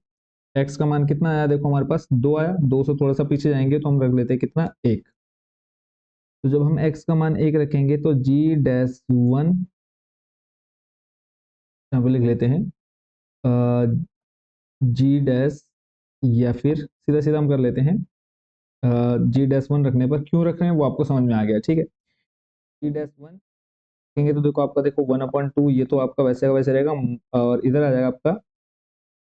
x का मान कितना आया, देखो हमारे पास 2 आया, 2 से थोड़ा सा पीछे जाएंगे तो हम रख लेते हैं कितना, 1। तो जब हम x का मान 1 रखेंगे तो g-1 यहाँ पे लिख लेते हैं जी डैश, या फिर सीधा सीधा हम कर लेते हैं g-1 रखने पर, क्यों रख रहे हैं वो आपको समझ में आ गया, ठीक है। g-1 रखेंगे तो देखो आपका, देखो 1/2, ये तो आपका वैसे का वैसे रहेगा, और इधर आ जाएगा आपका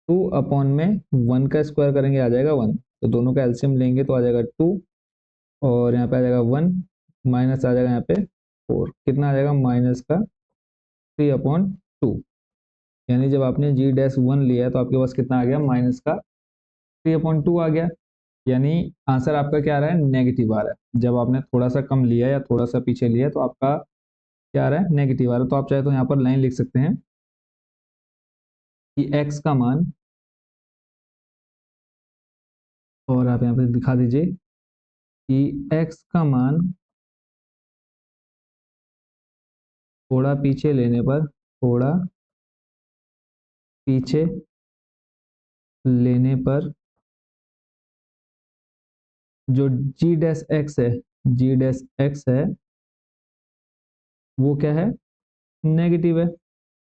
2/1 का स्क्वायर करेंगे आ जाएगा 1, तो दोनों का एलसीएम लेंगे तो आ जाएगा 2, और यहाँ पे आ जाएगा 1, माइनस आ जाएगा यहाँ पे 4, कितना आ जाएगा, माइनस का 3/2। यानी जब आपने g-1 लिया तो आपके पास कितना आ गया, माइनस का 3/2 आ गया। यानी आंसर आपका क्या आ रहा है, नेगेटिव आ रहा है। जब आपने थोड़ा सा कम लिया या थोड़ा सा पीछे लिया तो आपका क्या आ रहा है, नेगेटिव आ रहा है। तो आप चाहे तो यहाँ पर लाइन लिख सकते हैं कि x का मान, और आप यहाँ पे दिखा दीजिए कि x का मान थोड़ा पीछे लेने पर, थोड़ा पीछे लेने पर जो g-x है, g-x है वो क्या है, नेगेटिव है।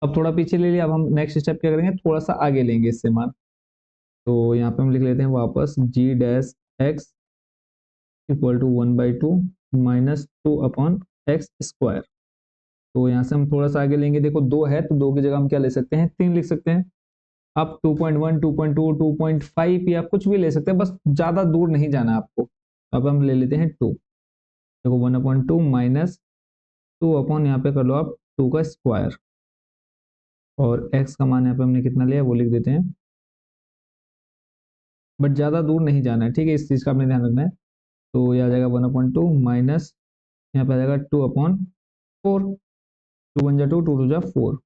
अब थोड़ा पीछे ले लिया, अब हम नेक्स्ट स्टेप क्या करेंगे, थोड़ा सा आगे लेंगे इससे मान। तो यहाँ पे हम लिख लेते हैं वापस g-x equal to 1/2 minus 2/x²। तो यहाँ से हम थोड़ा सा आगे लेंगे, देखो 2 है तो 2 की जगह हम क्या ले सकते हैं, 3 लिख सकते हैं। आप 2.1, 2.2, 2.5 या कुछ भी ले सकते हैं, बस ज्यादा दूर नहीं जाना आपको। अब हम ले लेते हैं 2, देखो 1/2 माइनस 2 यहाँ पे कर लो आप 2 का स्क्वायर, और x का मान यहाँ पे हमने कितना लिया वो लिख देते हैं, बट ज्यादा दूर नहीं जाना है, ठीक है, इस चीज का आपने ध्यान रखना है। तो यह आ जाएगा 1/2 माइनस, यहाँ पे आ जाएगा 2/4, 2 1 जा 2, 2 2 जा 4,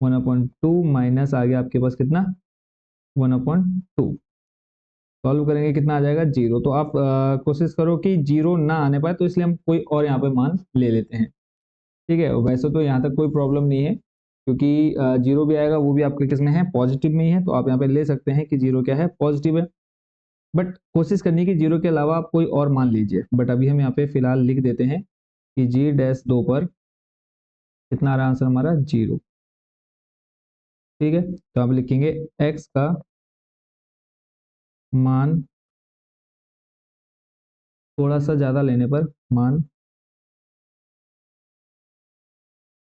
1/2 माइनस आ गया आपके पास कितना, 1/2। सॉल्व करेंगे कितना आ जाएगा, 0। तो आप कोशिश करो कि 0 ना आने पाए, तो इसलिए हम कोई और यहाँ पे मान ले लेते हैं, ठीक है। वैसे तो यहाँ तक कोई प्रॉब्लम नहीं है, क्योंकि 0 भी आएगा वो भी आपके किस में है, पॉजिटिव में ही है, तो आप यहाँ पे ले सकते हैं कि 0 क्या है, पॉजिटिव है। बट कोशिश करनी कि 0 के अलावा आप कोई और मान लीजिए, बट अभी हम यहाँ पे फिलहाल लिख देते हैं कि g-2 पर कितना आ रहा है आंसर हमारा, 0, ठीक है। तो आप लिखेंगे x का मान थोड़ा सा ज्यादा लेने पर, मान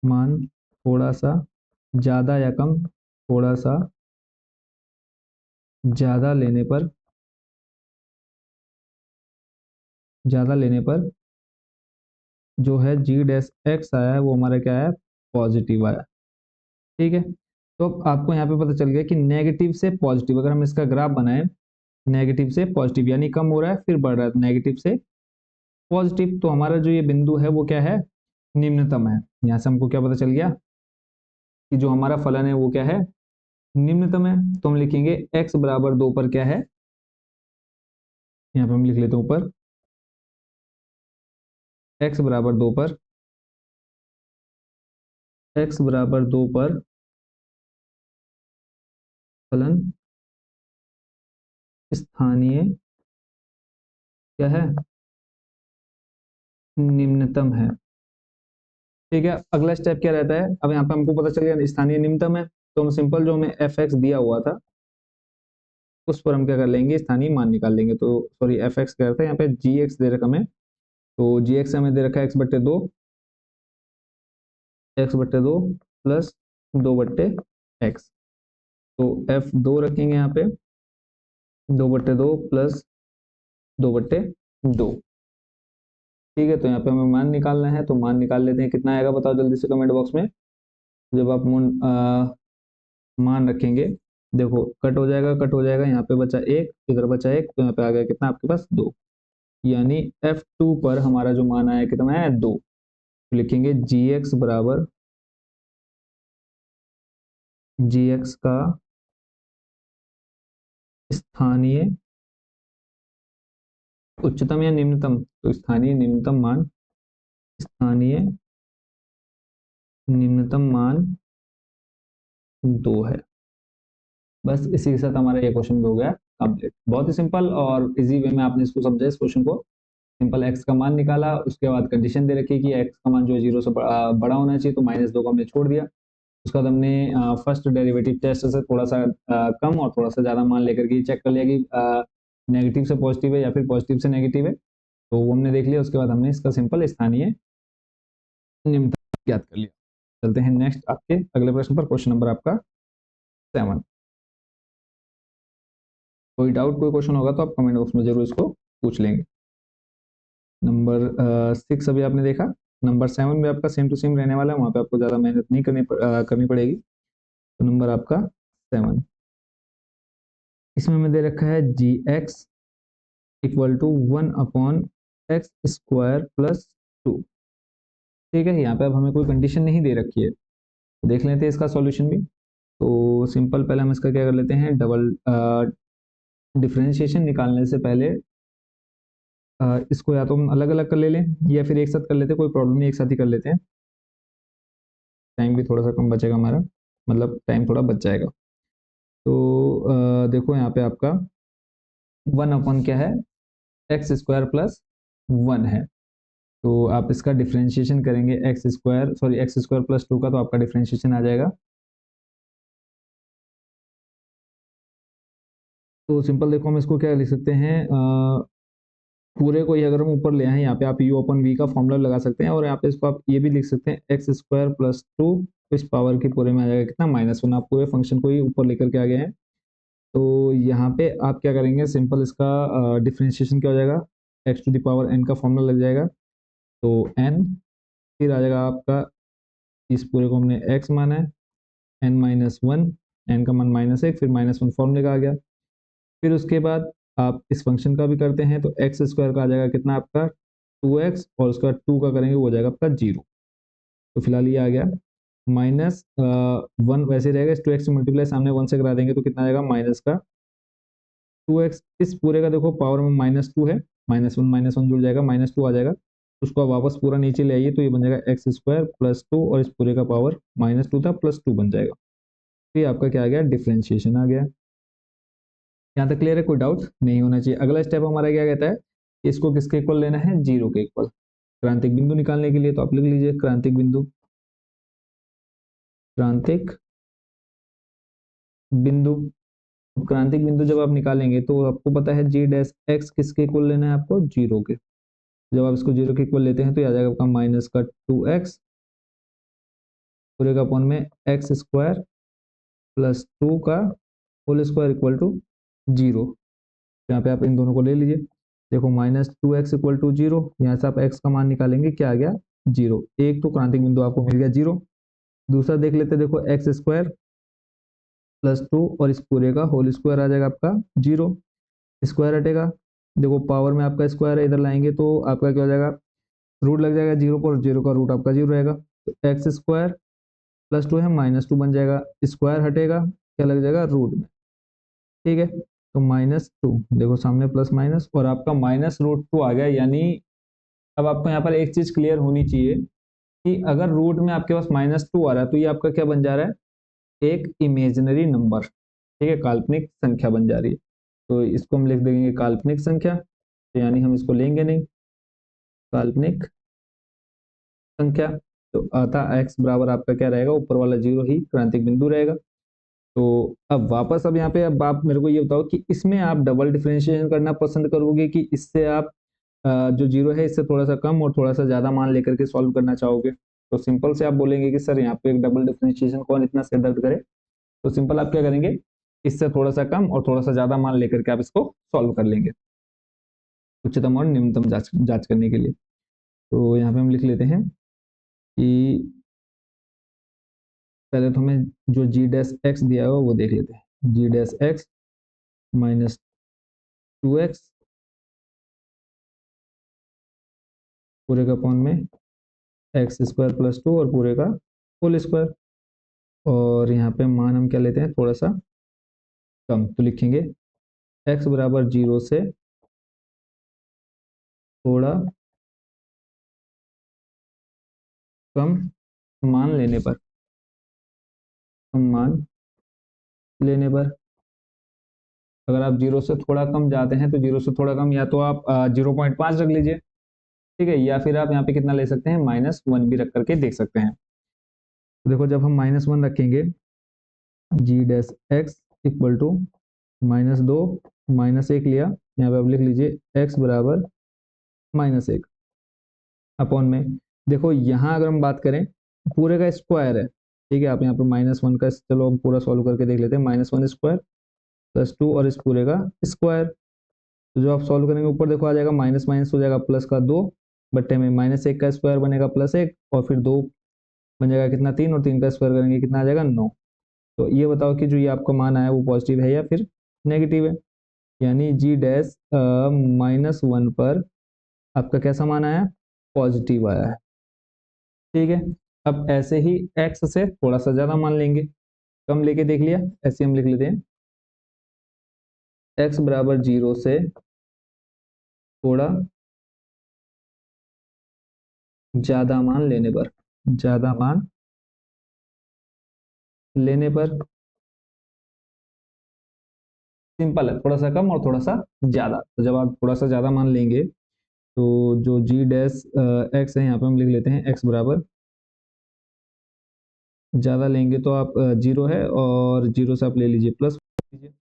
मान थोड़ा सा ज्यादा या कम, थोड़ा सा ज्यादा लेने पर, ज्यादा लेने पर जो है g-x आया है वो हमारा क्या है, पॉजिटिव आया, ठीक है। तो अब आपको यहाँ पे पता चल गया कि नेगेटिव से पॉजिटिव अगर हम इसका ग्राफ बनाएं, नेगेटिव से पॉजिटिव यानी कम हो रहा है फिर बढ़ रहा है, नेगेटिव से पॉजिटिव, तो हमारा जो ये बिंदु है वो क्या है, निम्नतम है। यहाँ से हमको क्या पता चल गया कि जो हमारा फलन है वो क्या है, निम्नतम है। तो हम लिखेंगे x बराबर 2 पर क्या है, यहाँ पे हम लिख लेते हैं ऊपर x बराबर 2 पर, x बराबर 2 पर फलन स्थानीय क्या है, निम्नतम है, ठीक है। अगला स्टेप क्या रहता है, अब यहाँ पे हमको पता चल गया स्थानीय निम्नतम है, तो हम सिंपल जो हमें एफ एक्स दिया हुआ था उस पर हम क्या कर लेंगे, स्थानीय मान निकाल लेंगे। तो सॉरी एफ एक्स क्या रहता है, यहाँ पे जी एक्स दे रखा हमें, तो जी एक्स हमें दे रखा है एक्स बट्टे दो प्लस 2/x। तो एफ 2 रखेंगे यहाँ पे 2/2 प्लस 2/2। ठीक है, तो यहाँ पे हमें मान निकालना है, तो मान निकाल लेते हैं। कितना आएगा बताओ जल्दी से कमेंट बॉक्स में। जब आप मान रखेंगे, देखो कट हो जाएगा, यहाँ पे बचा एक, इधर बचा एक, तो यहाँ पे आ गया कितना आपके पास 2। यानी F2 पर हमारा जो मान आया कितना है 2। तो लिखेंगे जी एक्स बराबर जी एक्स का स्थानीय उच्चतम या निम्नतम, तो स्थानीय निम्नतम मान 2 है। बस इसी के साथ हमारा ये क्वेश्चन भी हो गया कंप्लीट। बहुत ही सिंपल और इजी वे में आपने इसको समझा, इस क्वेश्चन को। सिंपल एक्स का मान निकाला, उसके बाद कंडीशन दे रखी कि एक्स का मान जो है 0 से बड़ा होना चाहिए, तो -2 को हमने छोड़ दिया। उसके बाद हमने फर्स्ट डेरिवेटिव टेस्ट से थोड़ा सा कम और थोड़ा सा ज्यादा मान लेकर के चेक कर लिया कि नेगेटिव से पॉजिटिव है या फिर पॉजिटिव से नेगेटिव है, तो वो हमने देख लिया। उसके बाद हमने इसका सिंपल स्थानीय निम्नतम ज्ञात कर लिया। चलते हैं नेक्स्ट आपके अगले प्रश्न पर, क्वेश्चन नंबर आपका 7। कोई डाउट, कोई क्वेश्चन होगा तो आप कमेंट बॉक्स में जरूर इसको पूछ लेंगे। नंबर 6 अभी आपने देखा, नंबर 7 में आपका सेम टू सेम रहने वाला है, वहां पे आपको ज्यादा मेहनत नहीं करनी पड़ेगी। तो नंबर आपका 7, इसमें हमें दे रखा है G X equal to 1/x² plus 2। ठीक है, यहाँ पे अब हमें कोई कंडीशन नहीं दे रखी है, तो देख लेते हैं इसका सॉल्यूशन भी। तो सिंपल पहले हम इसका क्या कर लेते हैं, डबल डिफरेंशिएशन निकालने से पहले इसको या तो हम अलग अलग कर ले लें या फिर एक साथ कर लेते हैं, कोई प्रॉब्लम नहीं, एक साथ ही कर लेते हैं। टाइम भी थोड़ा सा कम बचेगा हमारा, मतलब टाइम थोड़ा बच जाएगा। तो देखो यहाँ पे आपका 1 क्या है, x² प्लस 1 है। तो आप इसका डिफरेंशिएशन करेंगे x² प्लस 2 का, तो आपका डिफरेंशिएशन आ जाएगा। तो सिंपल देखो हम इसको क्या लिख सकते हैं, पूरे को ही अगर हम ऊपर ले आए, यहाँ पे आप u/v का फॉर्मूला लगा सकते हैं, और यहाँ पे इसको आप ये भी लिख सकते हैं x² प्लस 2, इस पावर के पूरे में आ जाएगा कितना -1। आप पूरे फंक्शन को ही ऊपर लेकर के आ गए हैं। तो यहाँ पे आप क्या करेंगे, सिंपल इसका डिफरेंशिएशन क्या हो जाएगा, x⁴n का फॉर्मूला लग जाएगा। तो n फिर आ जाएगा आपका, इस पूरे को हमने x माना है, n-1, n का मान -1, फिर -1 फॉर्मूले का आ गया। फिर उसके बाद आप इस फंक्शन का भी करते हैं, तो x² का आ जाएगा कितना आपका 2x, और उसके बाद 2 का करेंगे वो हो जाएगा आपका 0। तो फिलहाल ये आ गया -1 वैसे रहेगा, इस 2x से मल्टीप्लाई सामने 1 से करा देंगे तो कितना आएगा माइनस का 2x। इस पूरे का देखो पावर में -2 है, -1 जुड़ जाएगा, -2 आ जाएगा। उसको आप वापस पूरा नीचे ले आइए, तो ये बन जाएगा x² प्लस 2, और इस पूरे का पावर -2 था, प्लस 2 बन जाएगा। तो ये आपका क्या आ गया, डिफरेंशिएशन आ गया। यहाँ तक क्लियर है, कोई डाउट नहीं होना चाहिए। अगला स्टेप हमारा क्या कहता है, इसको किसके इक्वल लेना है, 0 के इक्वल। क्रांतिक बिंदु निकालने के लिए तो आप लिख लीजिए क्रांतिक बिंदु, क्रांतिक बिंदु। क्रांतिक बिंदु जब आप निकालेंगे तो आपको पता है g' किसके इक्वल लेना है आपको, 0 के। जब आप इसको 0 के इक्वल लेते हैं तो आ जाएगा आपका माइनस का 2x पूरे का अपॉन में x² प्लस 2 का होल स्क्वायर इक्वल टू 0। यहाँ पे आप इन दोनों को ले लीजिए, देखो -2x इक्वल टू 0, यहाँ से आप x का मान निकालेंगे, क्या आ गया 0। एक तो क्रांतिक बिंदु आपको मिल गया 0। दूसरा देख लेते हैं, देखो x² प्लस 2 और इस पूरे का होल स्क्वायर आ जाएगा आपका 0। स्क्वायर हटेगा, देखो पावर में आपका स्क्वायर है, इधर लाएंगे तो आपका क्या हो जाएगा, रूट लग जाएगा 0 पर, 0 का रूट आपका 0 रहेगा। तो x² प्लस 2 है, -2 बन जाएगा, स्क्वायर हटेगा, क्या लग जाएगा रूट में। ठीक है, तो -2 देखो सामने प्लस माइनस, और आपका -√2 आ गया। यानी अब आपको यहाँ पर एक चीज क्लियर होनी चाहिए कि अगर रूट में आपके पास -2 आ रहा है, तो ये आपका क्या बन जा रहा है, एक इमेजिनरी नंबर। ठीक है, काल्पनिक संख्या बन जा रही है। तो इसको हम लिख देंगे काल्पनिक संख्या, तो यानी हम इसको लेंगे नहीं, काल्पनिक संख्या। तो अतः x बराबर आपका क्या रहेगा, ऊपर वाला 0 ही क्रांतिक बिंदु रहेगा। तो अब वापस, अब यहाँ पे अब आप मेरे को ये बताओ कि इसमें आप डबल डिफरेंशिएशन करना पसंद करोगे कि इससे आप जो जीरो है इससे थोड़ा सा कम और थोड़ा सा ज्यादा मान लेकर के सॉल्व करना चाहोगे, तो सिंपल से आप बोलेंगे कि सर यहाँ पे एक डबल डिफरेंशिएशन कौन इतना सिर दर्द करे। तो सिंपल आप क्या करेंगे, इससे थोड़ा सा कम और थोड़ा सा ज्यादा मान लेकर के आप इसको सॉल्व कर लेंगे उच्चतम और निम्नतम जांच जांच करने के लिए। तो यहाँ पे हम लिख लेते हैं कि पहले तो हमें जो जी डैश एक्स दिया हुआ वो देख लेते हैं, जी डैश एक्स माइनस 2x पूरे का अपॉन में एक्स स्क्वायर प्लस 2 और पूरे का होल स्क्वायर। और यहाँ पे मान हम क्या लेते हैं, थोड़ा सा कम, तो लिखेंगे x बराबर 0 से थोड़ा कम मान लेने पर, कम मान लेने पर अगर आप 0 से थोड़ा कम जाते हैं तो 0 से थोड़ा कम या तो आप 0.5 रख लीजिए, ठीक है, या फिर आप यहाँ पे कितना ले सकते हैं, -1 भी रख करके देख सकते हैं। तो देखो जब हम -1 रखेंगे, जी डैश एक्स इक्वल टू -2 -1 लिया, यहाँ पे आप लिख लीजिए x बराबर -1 अपॉन में, देखो यहाँ अगर हम बात करें पूरे का स्क्वायर है, ठीक है, आप यहाँ पे -1 का, चलो हम पूरा सॉल्व करके देख लेते हैं, -1 स्क्वायर प्लस 2 और इस पूरे का स्क्वायर। तो जो आप सॉल्व करेंगे ऊपर देखो आ जाएगा माइनस माइनस हो जाएगा प्लस का 2 बट्टे में -1 का स्क्वायर बनेगा +1 और फिर 2 बन जाएगा कितना 3 और 3 का स्क्वायर करेंगे कितना आ जाएगा 9। तो ये बताओ कि जो ये आपका मान आया वो पॉजिटिव है या फिर नेगेटिव है, यानी जी डैश -1 पर आपका कैसा मान आया, पॉजिटिव आया है, ठीक है। अब ऐसे ही x से थोड़ा सा ज्यादा मान लेंगे, कम लेके देख लिया, ऐसे हम लिख लेते हैं x बराबर 0 से थोड़ा ज्यादा मान लेने पर, ज्यादा मान लेने पर, सिंपल है, थोड़ा सा कम और थोड़ा सा ज्यादा। तो जब आप थोड़ा सा ज्यादा मान लेंगे तो जो जी डैश एक्स है यहाँ पे हम लिख लेते हैं x बराबर, ज्यादा लेंगे तो आप 0 है और 0 से आप ले लीजिए प्लस लीजिए,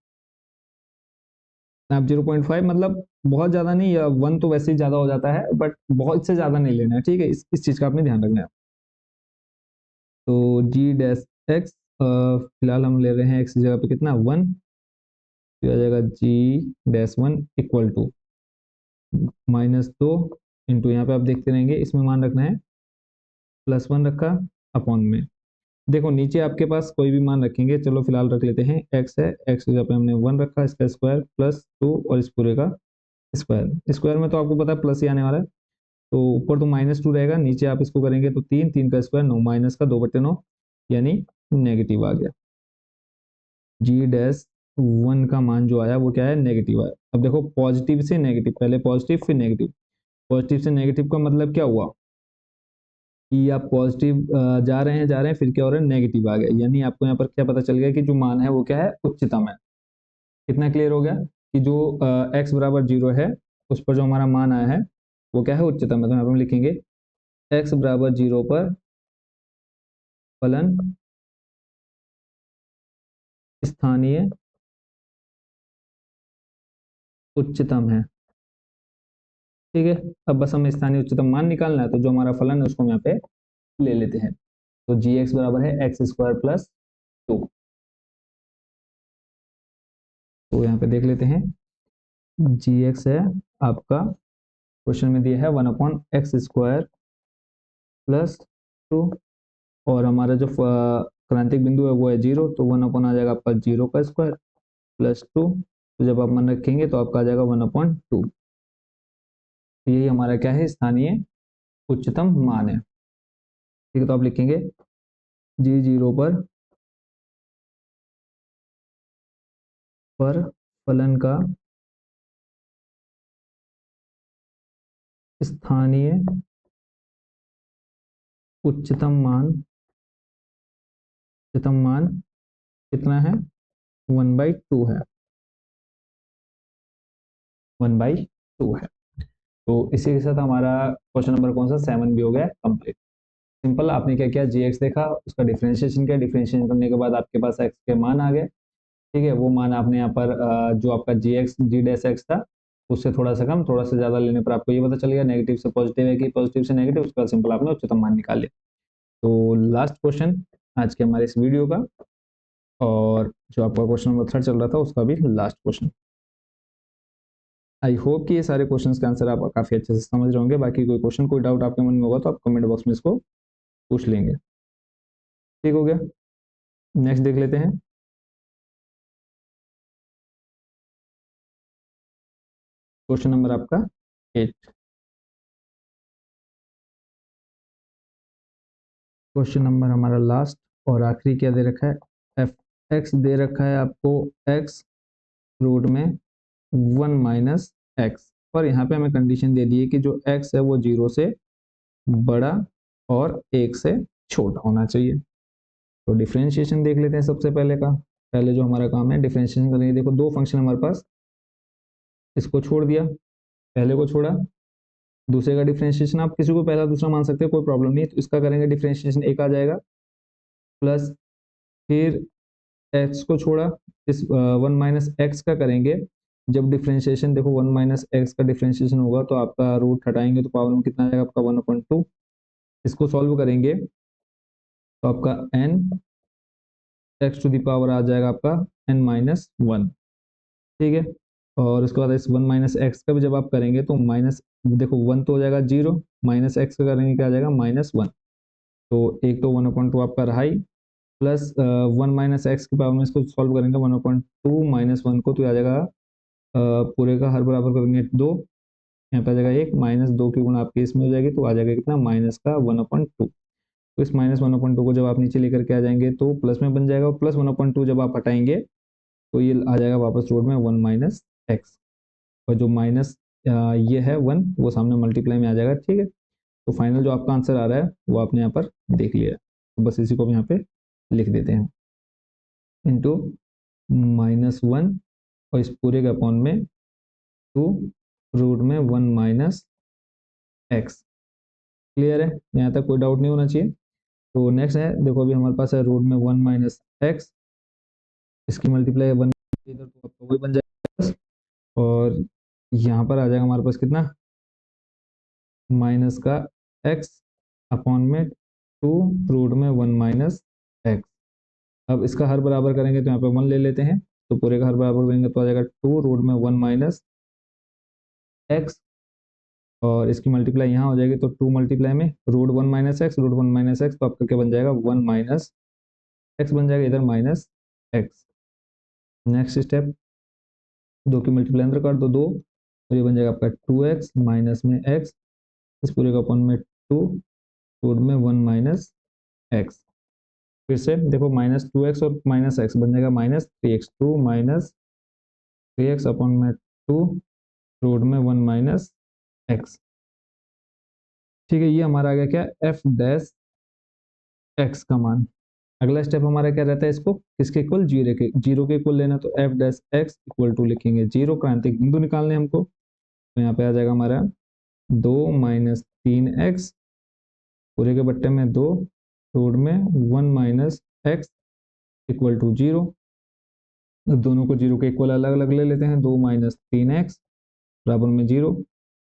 आप 0.5 मतलब बहुत ज्यादा नहीं, या 1 तो वैसे ही ज्यादा हो जाता है बट बहुत से ज्यादा नहीं लेना है, ठीक है, इस चीज का आपने ध्यान रखना है। तो जी डैश एक्स फिलहाल हम ले रहे हैं एक्स की जगह पे कितना 1, फिर आ जाएगा जी डैश 1 इक्वल टू -2 इंटू, यहाँ पे आप देखते रहेंगे इसमें मान रखना है +1 रखा अपॉन में, देखो नीचे आपके पास कोई भी मान रखेंगे, चलो फिलहाल रख लेते हैं x है, x की जगह पे हमने 1 रखा, इसका स्क्वायर +2 और इस पूरे का स्क्वायर, स्क्वायर में तो आपको पता है प्लस ही आने वाला है, तो ऊपर तो -2 रहेगा, नीचे आप इसको करेंगे तो 3 3 का स्क्वायर 9 माइनस का 2/9 यानी नेगेटिव आ गया। जी डैश 1 का मान जो आया वो क्या है, नेगेटिव आया। अब देखो पॉजिटिव से नेगेटिव, पहले पॉजिटिव फिर नेगेटिव, पॉजिटिव से नेगेटिव का मतलब क्या हुआ कि आप पॉजिटिव जा रहे हैं फिर क्या हो रहा है, नेगेटिव आ गया, यानी आपको यहाँ पर क्या पता चल गया कि जो मान है वो क्या है, उच्चतम है। कितना क्लियर हो गया कि जो x बराबर 0 है उस पर जो हमारा मान आया है वो क्या है, उच्चतम है। तो यहाँ पर हम लिखेंगे x बराबर 0 पर फलन स्थानीय उच्चतम है, ठीक है। अब बस हमें स्थानीय उच्चतम मान निकालना है, तो जो हमारा फलन है उसको हम यहाँ पे ले लेते हैं। तो जी एक्स बराबर है एक्स स्क्वायर प्लस 2, तो यहाँ पे देख लेते हैं जी एक्स है आपका, क्वेश्चन में दिया है 1/x² प्लस 2 और हमारा जो क्रांतिक बिंदु है वो है 0, तो 1 आ जाएगा आपका 0 का स्क्वायर प्लस 2, तो जब आप मन रखेंगे तो आपका आ जाएगा 1/2, यही हमारा क्या है, स्थानीय उच्चतम मान है, ठीक है। तो आप लिखेंगे जी 0 पर फलन का स्थानीय उच्चतम मान, उच्चतम मान कितना है, 1/2 है, 1/2 है। तो इसी के साथ हमारा क्वेश्चन नंबर कौन सा 7 भी हो गया कंप्लीट। सिंपल, आपने क्या किया, जी एक्स देखा, उसका डिफरेंशिएशन किया, डिफरेंशिएशन करने के बाद आपके पास एक्स के मान आ गए, ठीक है, वो मान आपने यहाँ पर जो आपका जी एक्स जी डैश एक्स था उससे थोड़ा सा कम, थोड़ा सा ज्यादा लेने पर आपको ये पता चल गया नेगेटिव से पॉजिटिव है कि पॉजिटिव से नेगेटिव, उसका सिंपल आपने उच्चतम मान निकाल लिया। तो लास्ट क्वेश्चन आज के हमारे इस वीडियो का, और जो आपका क्वेश्चन नंबर 3 चल रहा था उसका भी लास्ट क्वेश्चन। आई होप कि ये सारे क्वेश्चंस के आंसर आप काफी अच्छे से समझ रहे होंगे। बाकी कोई क्वेश्चन, कोई डाउट आपके मन में होगा तो आप कमेंट बॉक्स में इसको पूछ लेंगे। ठीक हो गया, नेक्स्ट देख लेते हैं। क्वेश्चन नंबर आपका 8। क्वेश्चन नंबर हमारा लास्ट और आखिरी क्या दे रखा है, एफ एक्स दे रखा है आपको, एक्स रूट में 1 - एक्स, और यहाँ पे हमें कंडीशन दे दी है कि जो एक्स है वो 0 से बड़ा और 1 से छोटा होना चाहिए। तो डिफ्रेंशिएशन देख लेते हैं सबसे पहले का। पहले जो हमारा काम है डिफ्रेंशिएशन करेंगे। देखो दो फंक्शन हमारे पास, इसको छोड़ दिया, पहले को छोड़ा, दूसरे का डिफ्रेंशिएशन आप किसी को पहला दूसरा मान सकते हैं, कोई प्रॉब्लम नहीं। तो इसका करेंगे डिफ्रेंशिएशन, एक आ जाएगा प्लस, फिर एक्स को छोड़ा, इस 1 - एक्स का करेंगे। जब डिफ्रेंशिएशन देखो 1 - एक्स का डिफ्रेंशिएशन होगा तो आपका रूट हटाएंगे तो पावर में कितना आएगा आपका 1/2। इसको सॉल्व करेंगे तो आपका n X to the power आ जाएगा आपका n-1। ठीक है, और उसके बाद इस 1 - एक्स का भी जब आप करेंगे तो माइनस, देखो 1 तो हो जाएगा 0, -एक्स का करेंगे क्या आ जाएगा -1। तो एक तो 1/2 आपका रहा ही, प्लस 1 - एक्स की पावर में इसको सॉल्व करेंगे 1/2 -1 को, तो आ जाएगा पूरे का हर बराबर करेंगे 2, यहाँ पे आ जाएगा 1, -2 की गुणा आपके इसमें हो जाएगी तो आ जाएगा कितना माइनस का 1/2। तो इस -1/2 को जब आप नीचे लेकर के आ जाएंगे तो प्लस में बन जाएगा, और प्लस 1/2 जब आप हटाएंगे तो ये आ जाएगा वापस रोड में 1 - एक्स, और जो माइनस ये है 1 वो सामने मल्टीप्लाई में आ जाएगा। ठीक है, तो फाइनल जो आपका आंसर आ रहा है वो आपने यहाँ पर देख लिया है। तो बस इसी को हम यहाँ पे लिख देते हैं, इंटू -1 और इस पूरे के अपॉन में 2 रूट में 1 - एक्स। क्लियर है, यहाँ तक कोई डाउट नहीं होना चाहिए। तो नेक्स्ट है, देखो अभी हमारे पास है रूट में 1 - एक्स, इसकी मल्टीप्लाई 1 इधर तो आपका वही बन जाएगा, और यहाँ पर आ जाएगा हमारे पास कितना माइनस का एक्स अपॉन में 2 रूट में 1 - एक्स। अब इसका हर बराबर करेंगे तो यहाँ पे 1 ले लेते हैं, तो पूरे का हर बराबर करेंगे तो आ जाएगा 2 रूट में 1 - एक्स, और इसकी मल्टीप्लाई यहाँ हो जाएगी तो 2 मल्टीप्लाई में रूट 1 - एक्स, रूट 1 - एक्स, तो आपका क्या बन जाएगा 1 - एक्स बन जाएगा, इधर -एक्स। नेक्स्ट स्टेप, 2 की मल्टीप्लाई अंदर कर दो 2, तो ये बन जाएगा आपका 2x माइनस में x, इस पूरे का अपन में 2 रूट में 1 - एक्स। फिर से देखो -2x और -x बन जाएगा -3x, 2 -3x अपॉन में 2 रूट में 1 - एक्स। ठीक है, ये हमारा आ गया क्या, एफ डैश एक्स का मान। अगला स्टेप हमारा क्या रहता है, इसको किसके इक्वल, जीरो के इक्वल लेना, तो f dash x equal to लिखेंगे 0, क्रांतिक बिंदु निकालने हमको। तो यहाँ पे आ जाएगा हमारा 2 - 3x पूरे के बट्टे में 2 रूट में 1 - एक्स इक्वल टू 0। दोनों को 0 के इक्वल अलग अलग ले लेते हैं, 2 - 3x बराबर में 0।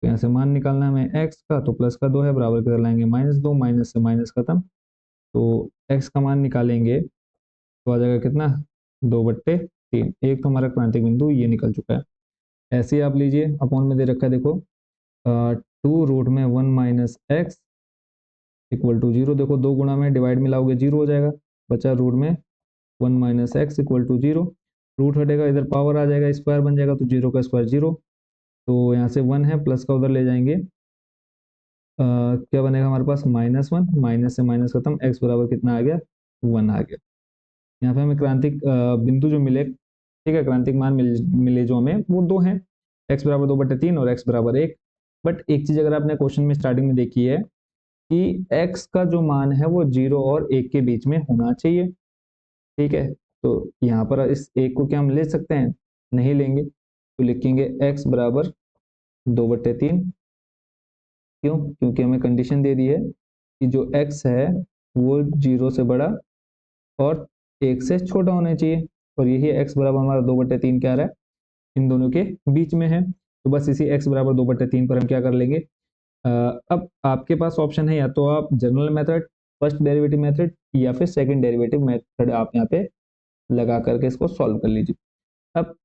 तो यहाँ से मान निकालना है हमें x का, तो प्लस का 2 है, बराबर कर लाएंगे -2, माइनस से माइनस खत्म। तो x का मान निकालेंगे तो आ जाएगा कितना 2/3। एक तो हमारा क्रांतिक बिंदु ये निकल चुका है। ऐसे ही आप लीजिए, अपॉन में दे रखा है देखो 2 रूट में 1 - एक्स इक्वल टू 0। देखो दो गुणा में डिवाइड मिलाओगे 0 हो जाएगा, बचा रूट में 1 - एक्स इक्वल टू 0। रूट हटेगा, इधर पावर आ जाएगा, स्क्वायर बन जाएगा, तो 0 का स्क्वायर 0। तो यहाँ से 1 है, प्लस का उधर ले जाएंगे, क्या बनेगा हमारे पास -1, माइनस से माइनस खत्म, एक्स बराबर कितना आ गया 1 आ गया। यहाँ पे हमें क्रांतिक बिंदु जो मिले, ठीक है, क्रांतिक मान मिले जो हमें वो दो हैं, एक्स बराबर 2/3 और एक्स बराबर 1। बट एक चीज अगर आपने क्वेश्चन में स्टार्टिंग में देखी है कि x का जो मान है वो 0 और 1 के बीच में होना चाहिए। ठीक है, तो यहाँ पर इस 1 को क्या हम ले सकते हैं, नहीं लेंगे, तो लिखेंगे x बराबर 2/3। क्यों, क्योंकि हमें कंडीशन दे दी है कि जो x है वो 0 से बड़ा और 1 से छोटा होना चाहिए, और यही x बराबर हमारा 2/3 क्या आ रहा है, इन दोनों के बीच में है। तो बस इसी x बराबर 2/3 पर हम क्या कर लेंगे, अब आपके पास ऑप्शन है, या तो आप general method, first derivative method, या फिर सेकंड डेरिवेटिव मेथड आप यहाँ पे लगा करके इसको सॉल्व कर लीजिए। अब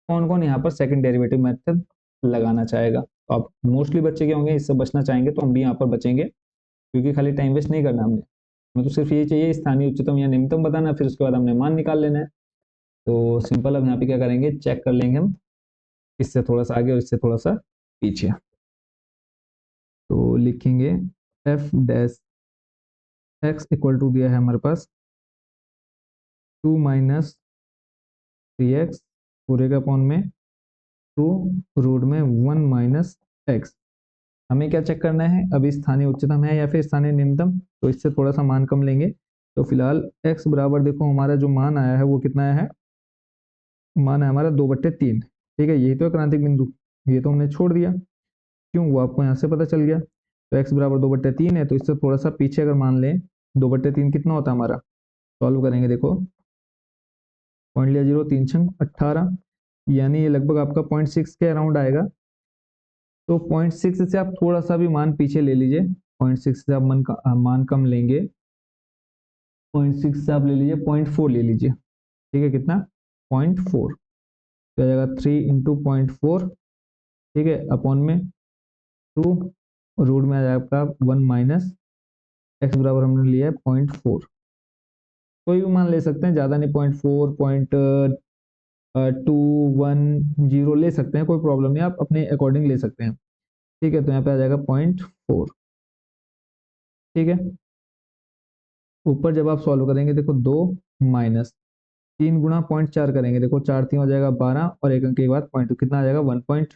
कौन कौन यहाँ पर सेकंड डेरिवेटिव मेथड लगाना चाहेगा, तो आप मोस्टली बच्चे के होंगे, इससे बचना चाहेंगे तो हम भी यहाँ पर बचेंगे, क्योंकि खाली टाइम वेस्ट नहीं करना हमने, हमें तो सिर्फ ये चाहिए स्थानीय उच्चतम या निम्नतम बताना, फिर उसके बाद हमने मान निकाल लेना है। तो सिंपल, अब यहाँ पे क्या करेंगे, चेक कर लेंगे हम इससे थोड़ा सा आगे और इससे थोड़ा सा पीछे। तो लिखेंगे f dash x equal to दिया है हमारे पास 2 माइनस 3x पूरे का अपॉन में 2 रूट में 1 माइनस एक्स। हमें क्या चेक करना है, अभी स्थानीय उच्चतम है या फिर स्थानीय निम्नतम, तो इससे थोड़ा सा मान कम लेंगे। तो फिलहाल x बराबर देखो हमारा जो मान आया है वो कितना आया है, मान है हमारा 2/3। ठीक है, यही तो है क्रांतिक बिंदु, ये तो हमने छोड़ दिया, क्यों, वो आपको यहाँ से पता चल गया। तो x बराबर 2/3 है, तो इससे थोड़ा सा पीछे अगर मान लें 2/3 कितना होता है हमारा, सॉल्व करेंगे, देखो पॉइंट लिया 0, 3×18, यानी ये लगभग आपका 0.6 के अराउंड आएगा। तो 0.6 से आप थोड़ा सा भी मान पीछे ले लीजिए, 0.6 से आप मान कम लेंगे, 0.6 से आप ले लीजिए 0.4 ले लीजिए। ठीक है, कितना, 0.4, तो आ जाएगा 3 × 0.4, ठीक है, अपॉन में 2, रूट में आ जाएगा आपका 1 माइनस एक्स बराबर हमने लिया है 0.4, कोई भी मान ले सकते हैं, ज़्यादा नहीं, 0.4, 0.210 ले सकते हैं, कोई प्रॉब्लम नहीं, आप अपने अकॉर्डिंग ले सकते हैं। ठीक है, तो यहाँ पे आ जाएगा 0.4। ठीक है, ऊपर जब आप सॉल्व करेंगे, देखो 2 माइनस 3 × 0.4 करेंगे, देखो 4 3 हो जाएगा 12, और एक अंक के बाद 0.2 कितना आ जाएगा 1 पॉइंट।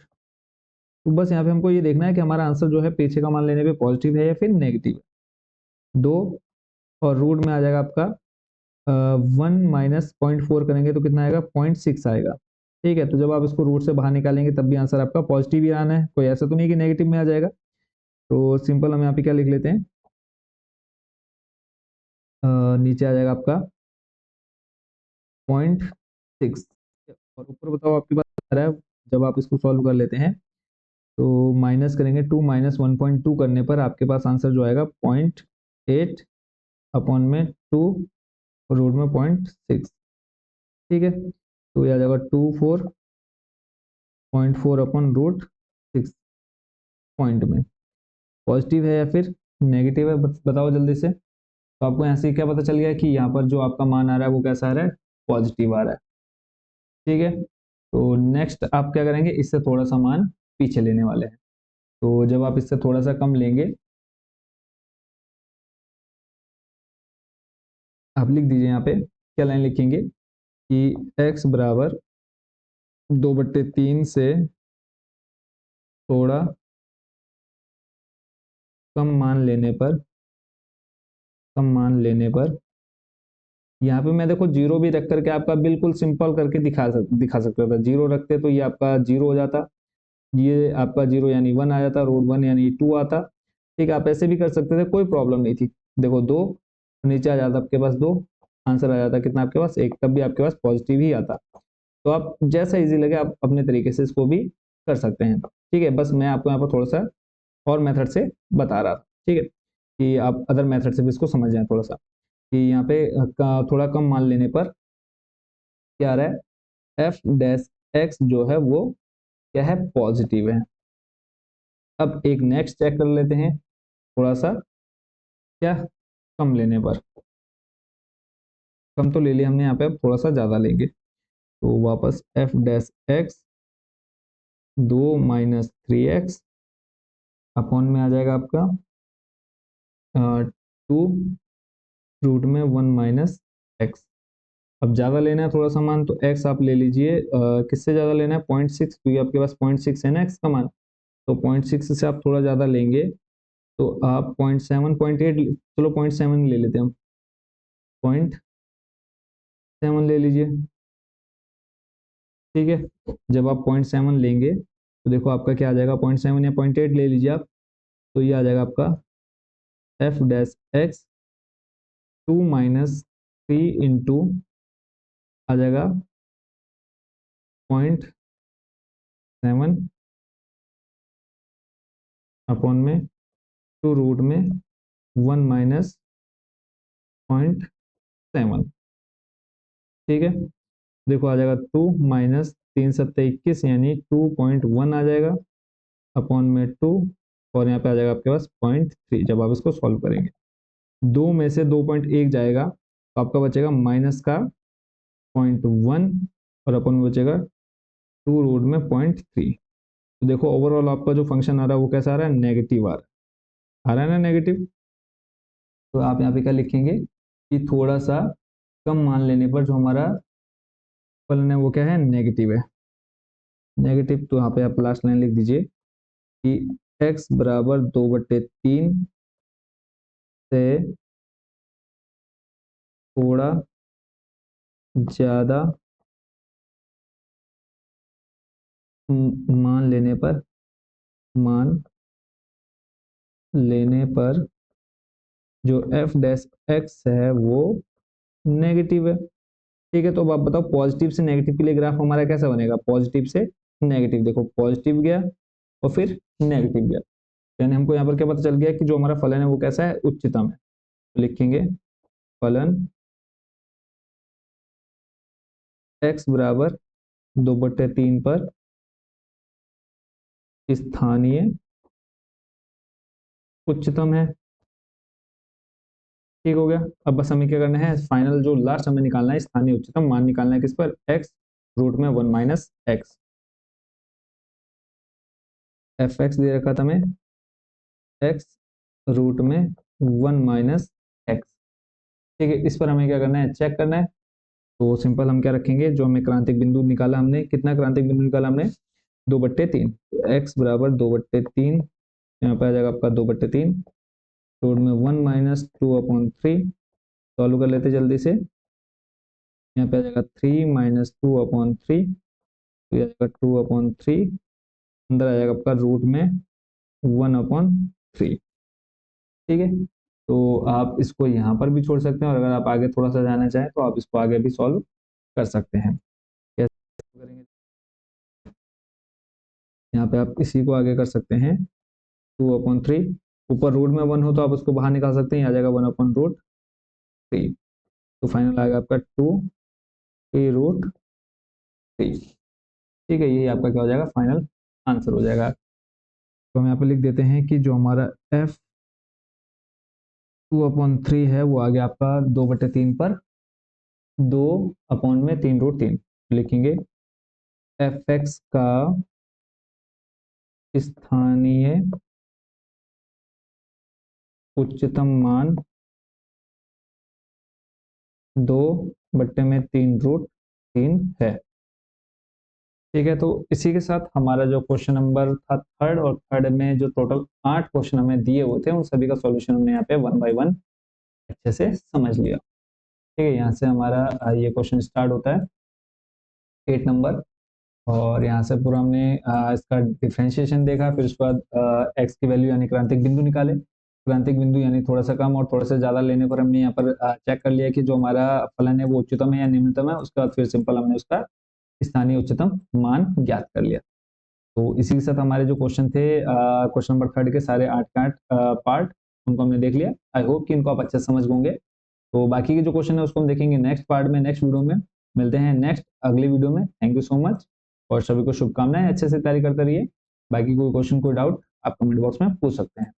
तो बस यहाँ पे हमको ये देखना है कि हमारा आंसर जो है पीछे का मान लेने पे पॉजिटिव है या फिर नेगेटिव है। 2 और रूट में आ जाएगा आपका 1 माइनस 0.4 करेंगे तो कितना आएगा 0.6 आएगा। ठीक है, तो जब आप इसको रूट से बाहर निकालेंगे तब भी आंसर आपका पॉजिटिव ही आना है, कोई ऐसा तो नहीं कि नेगेटिव में आ जाएगा। तो सिंपल हम यहाँ पे क्या लिख लेते हैं, नीचे आ जाएगा आपका 0.6, और ऊपर बताओ आपके पास आ रहा है, जब आप इसको सॉल्व कर लेते हैं तो माइनस करेंगे, 2 माइनस 1.2 करने पर आपके पास आंसर जो आएगा 0.8 अपॉन में 2 रूट में 0.6। ठीक है, तो ये आ जाएगा 24.4 अपॉन रूट 6 पॉइंट में। पॉजिटिव है या फिर नेगेटिव है, बताओ जल्दी से। तो आपको यहाँ से क्या पता चल गया कि यहाँ पर जो आपका मान आ रहा है वो कैसा आ रहा है, पॉजिटिव आ रहा है। ठीक है, तो नेक्स्ट आप क्या करेंगे, इससे थोड़ा सा मान पीछे लेने वाले हैं। तो जब आप इससे थोड़ा सा कम लेंगे, आप लिख दीजिए यहाँ पे, क्या लाइन लिखेंगे कि x बराबर 2/3 से थोड़ा कम मान लेने पर, यहाँ पे मैं देखो जीरो भी रख करके आपका बिल्कुल सिंपल करके दिखा सकता था, जीरो रखते तो ये आपका जीरो हो जाता, ये आपका जीरो यानी 1 आ जाता, रूट 1 यानी 2 आता। ठीक है, आप ऐसे भी कर सकते थे, कोई प्रॉब्लम नहीं थी। देखो 2 नीचे आ जाता आपके पास 2, आंसर आ जाता कितना आपके पास 1, तब भी आपके पास पॉजिटिव ही आता। तो आप जैसा इजी लगे आप अपने तरीके से इसको भी कर सकते हैं। ठीक है, बस मैं आपको यहाँ पर थोड़ा सा और मेथड से बता रहा था। ठीक है, कि आप अदर मेथड से भी इसको समझ जाए थोड़ा सा, कि यहाँ पे थोड़ा कम मान लेने पर क्या आ रहा है, एफ डैश एक्स जो है वो क्या है, पॉजिटिव है। अब एक नेक्स्ट चेक कर लेते हैं, थोड़ा सा क्या कम लेने पर, कम तो ले लिया हमने, यहाँ पे अब थोड़ा सा ज्यादा लेंगे, तो वापस F dash x 2 - 3x upon में आ जाएगा आपका 2 रूट में 1 माइनस एक्स। अब ज्यादा लेना है थोड़ा सा मान, तो x आप ले लीजिए, किससे ज्यादा लेना है 0.6, क्योंकि आपके पास 0.6 है ना x का मान, तो 0.6 से आप थोड़ा ज्यादा लेंगे, तो आप 0.7 0.8, चलो 0.7 ले लेते हैं हम, 0.7 ले लीजिए। ठीक है, जब आप 0.7 लेंगे तो देखो आपका क्या आ जाएगा, 0.7 या 0.8 ले लीजिए आप, तो ये आ जाएगा आपका एफ डैश एक्स 2 - 3 इंटू आ जाएगा 7 अपॉन में 2 रूट में 1 माइनस 0.7। ठीक है, देखो आ जाएगा 2 माइनस 3 7 21 यानी 2.1 आ जाएगा अपॉन में 2, और यहाँ पे आ जाएगा आपके पास 0.3 जब आप इसको सॉल्व करेंगे। 2 में से 2.1 जाएगा तो आपका बचेगा माइनस का 0.1 और अपन में बचेगा 2 रूट में 0.3। तो देखो ओवरऑल आपका जो फंक्शन आ रहा है वो कैसा आ रहा है, नेगेटिव आ रहा है ना नेगेटिव। तो आप यहाँ पे क्या लिखेंगे कि थोड़ा सा कम मान लेने पर जो हमारा फलन है वो क्या है, नेगेटिव है। नेगेटिव, तो यहाँ पे आप लास्ट लाइन लिख दीजिए कि x बराबर 2/3 से थोड़ा ज्यादा मान लेने पर जो f डैश x है वो नेगेटिव है। ठीक है, तो अब आप बताओ पॉजिटिव से नेगेटिव के लिए ग्राफ हमारा कैसा बनेगा, पॉजिटिव से नेगेटिव। देखो पॉजिटिव गया और फिर नेगेटिव गया, यानी हमको यहाँ पर क्या पता चल गया कि जो हमारा फलन है वो कैसा है, उच्चतम है। तो लिखेंगे फलन x बराबर 2/3 पर स्थानीय उच्चतम है। ठीक हो गया। अब बस हमें क्या करना है, फाइनल जो लास्ट हमें निकालना है स्थानीय उच्चतम मान निकालना है किस पर, x रूट में 1 माइनस एक्स। एफ एक्स दे रखा था हमें x रूट में 1 माइनस एक्स। ठीक है, इस पर हमें क्या करना है, चेक करना है। तो सिंपल हम क्या रखेंगे, जो हमें क्रांतिक बिंदु निकाला हमने, कितना क्रांतिक बिंदु निकाला हमने, 2/3। तो x बराबर 2/3, यहाँ पे आ जाएगा आपका 2/3 रूट में 1 माइनस 2/3। सॉल्व कर लेते जल्दी से, यहाँ पे आ जाएगा 3 माइनस 2/3, तो ये आ जाएगा 2/3, अंदर आ जाएगा आपका रूट में 1/3। ठीक है, तो आप इसको यहाँ पर भी छोड़ सकते हैं, और अगर आप आगे थोड़ा सा जाना चाहें तो आप इसको आगे भी सॉल्व कर सकते हैं। कैसे करेंगे, यहाँ पे आप इसी को आगे कर सकते हैं, 2/3, ऊपर रूट में 1 हो तो आप उसको बाहर निकाल सकते हैं, आ जाएगा 1/√3। तो फाइनल आएगा आपका 2√3। ठीक है, यही आपका क्या हो जाएगा, फाइनल आंसर हो जाएगा। तो हम यहाँ पे लिख देते हैं कि जो हमारा f 2/3 है वो आ गया आपका 2/3 पर 2/3√3। लिखेंगे एफ एक्स का स्थानीय उच्चतम मान 2/3√3 है। ठीक है, तो इसी के साथ हमारा जो क्वेश्चन नंबर था थर्ड, और थर्ड में जो टोटल 8 क्वेश्चन हमें दिए हुए थे उन सभी का सॉल्यूशन हमने यहाँ पे 1 बाय 1 अच्छे से समझ लिया। ठीक है, यहाँ से हमारा ये क्वेश्चन स्टार्ट होता है 8 नंबर, और यहाँ से पूरा हमने इसका डिफ्रेंशिएशन देखा, फिर उसके बाद एक्स की वैल्यू यानी क्रांतिक बिंदु निकाले। क्रांतिक बिंदु यानी थोड़ा सा कम और थोड़ा सा ज्यादा लेने पर हमने यहाँ पर चेक कर लिया कि जो हमारा फलन है वो उच्चतम है या निम्नतम है। उसके बाद फिर सिंपल हमने उसका स्थानीय उच्चतम मान ज्ञात कर लिया। तो इसी के साथ हमारे जो क्वेश्चन थे क्वेश्चन नंबर थर्ड के सारे 8 के 8 पार्ट उनको हमने देख लिया। आई होप कि इनको आप अच्छे से समझ होंगे। तो बाकी के जो क्वेश्चन है उसको हम देखेंगे नेक्स्ट पार्ट में, नेक्स्ट वीडियो में। मिलते हैं नेक्स्ट अगली वीडियो में। थैंक यू सो मच, और सभी को शुभकामनाएं, अच्छे से तैयारी करते रहिए। बाकी कोई क्वेश्चन कोई डाउट आप कमेंट बॉक्स में पूछ सकते हैं।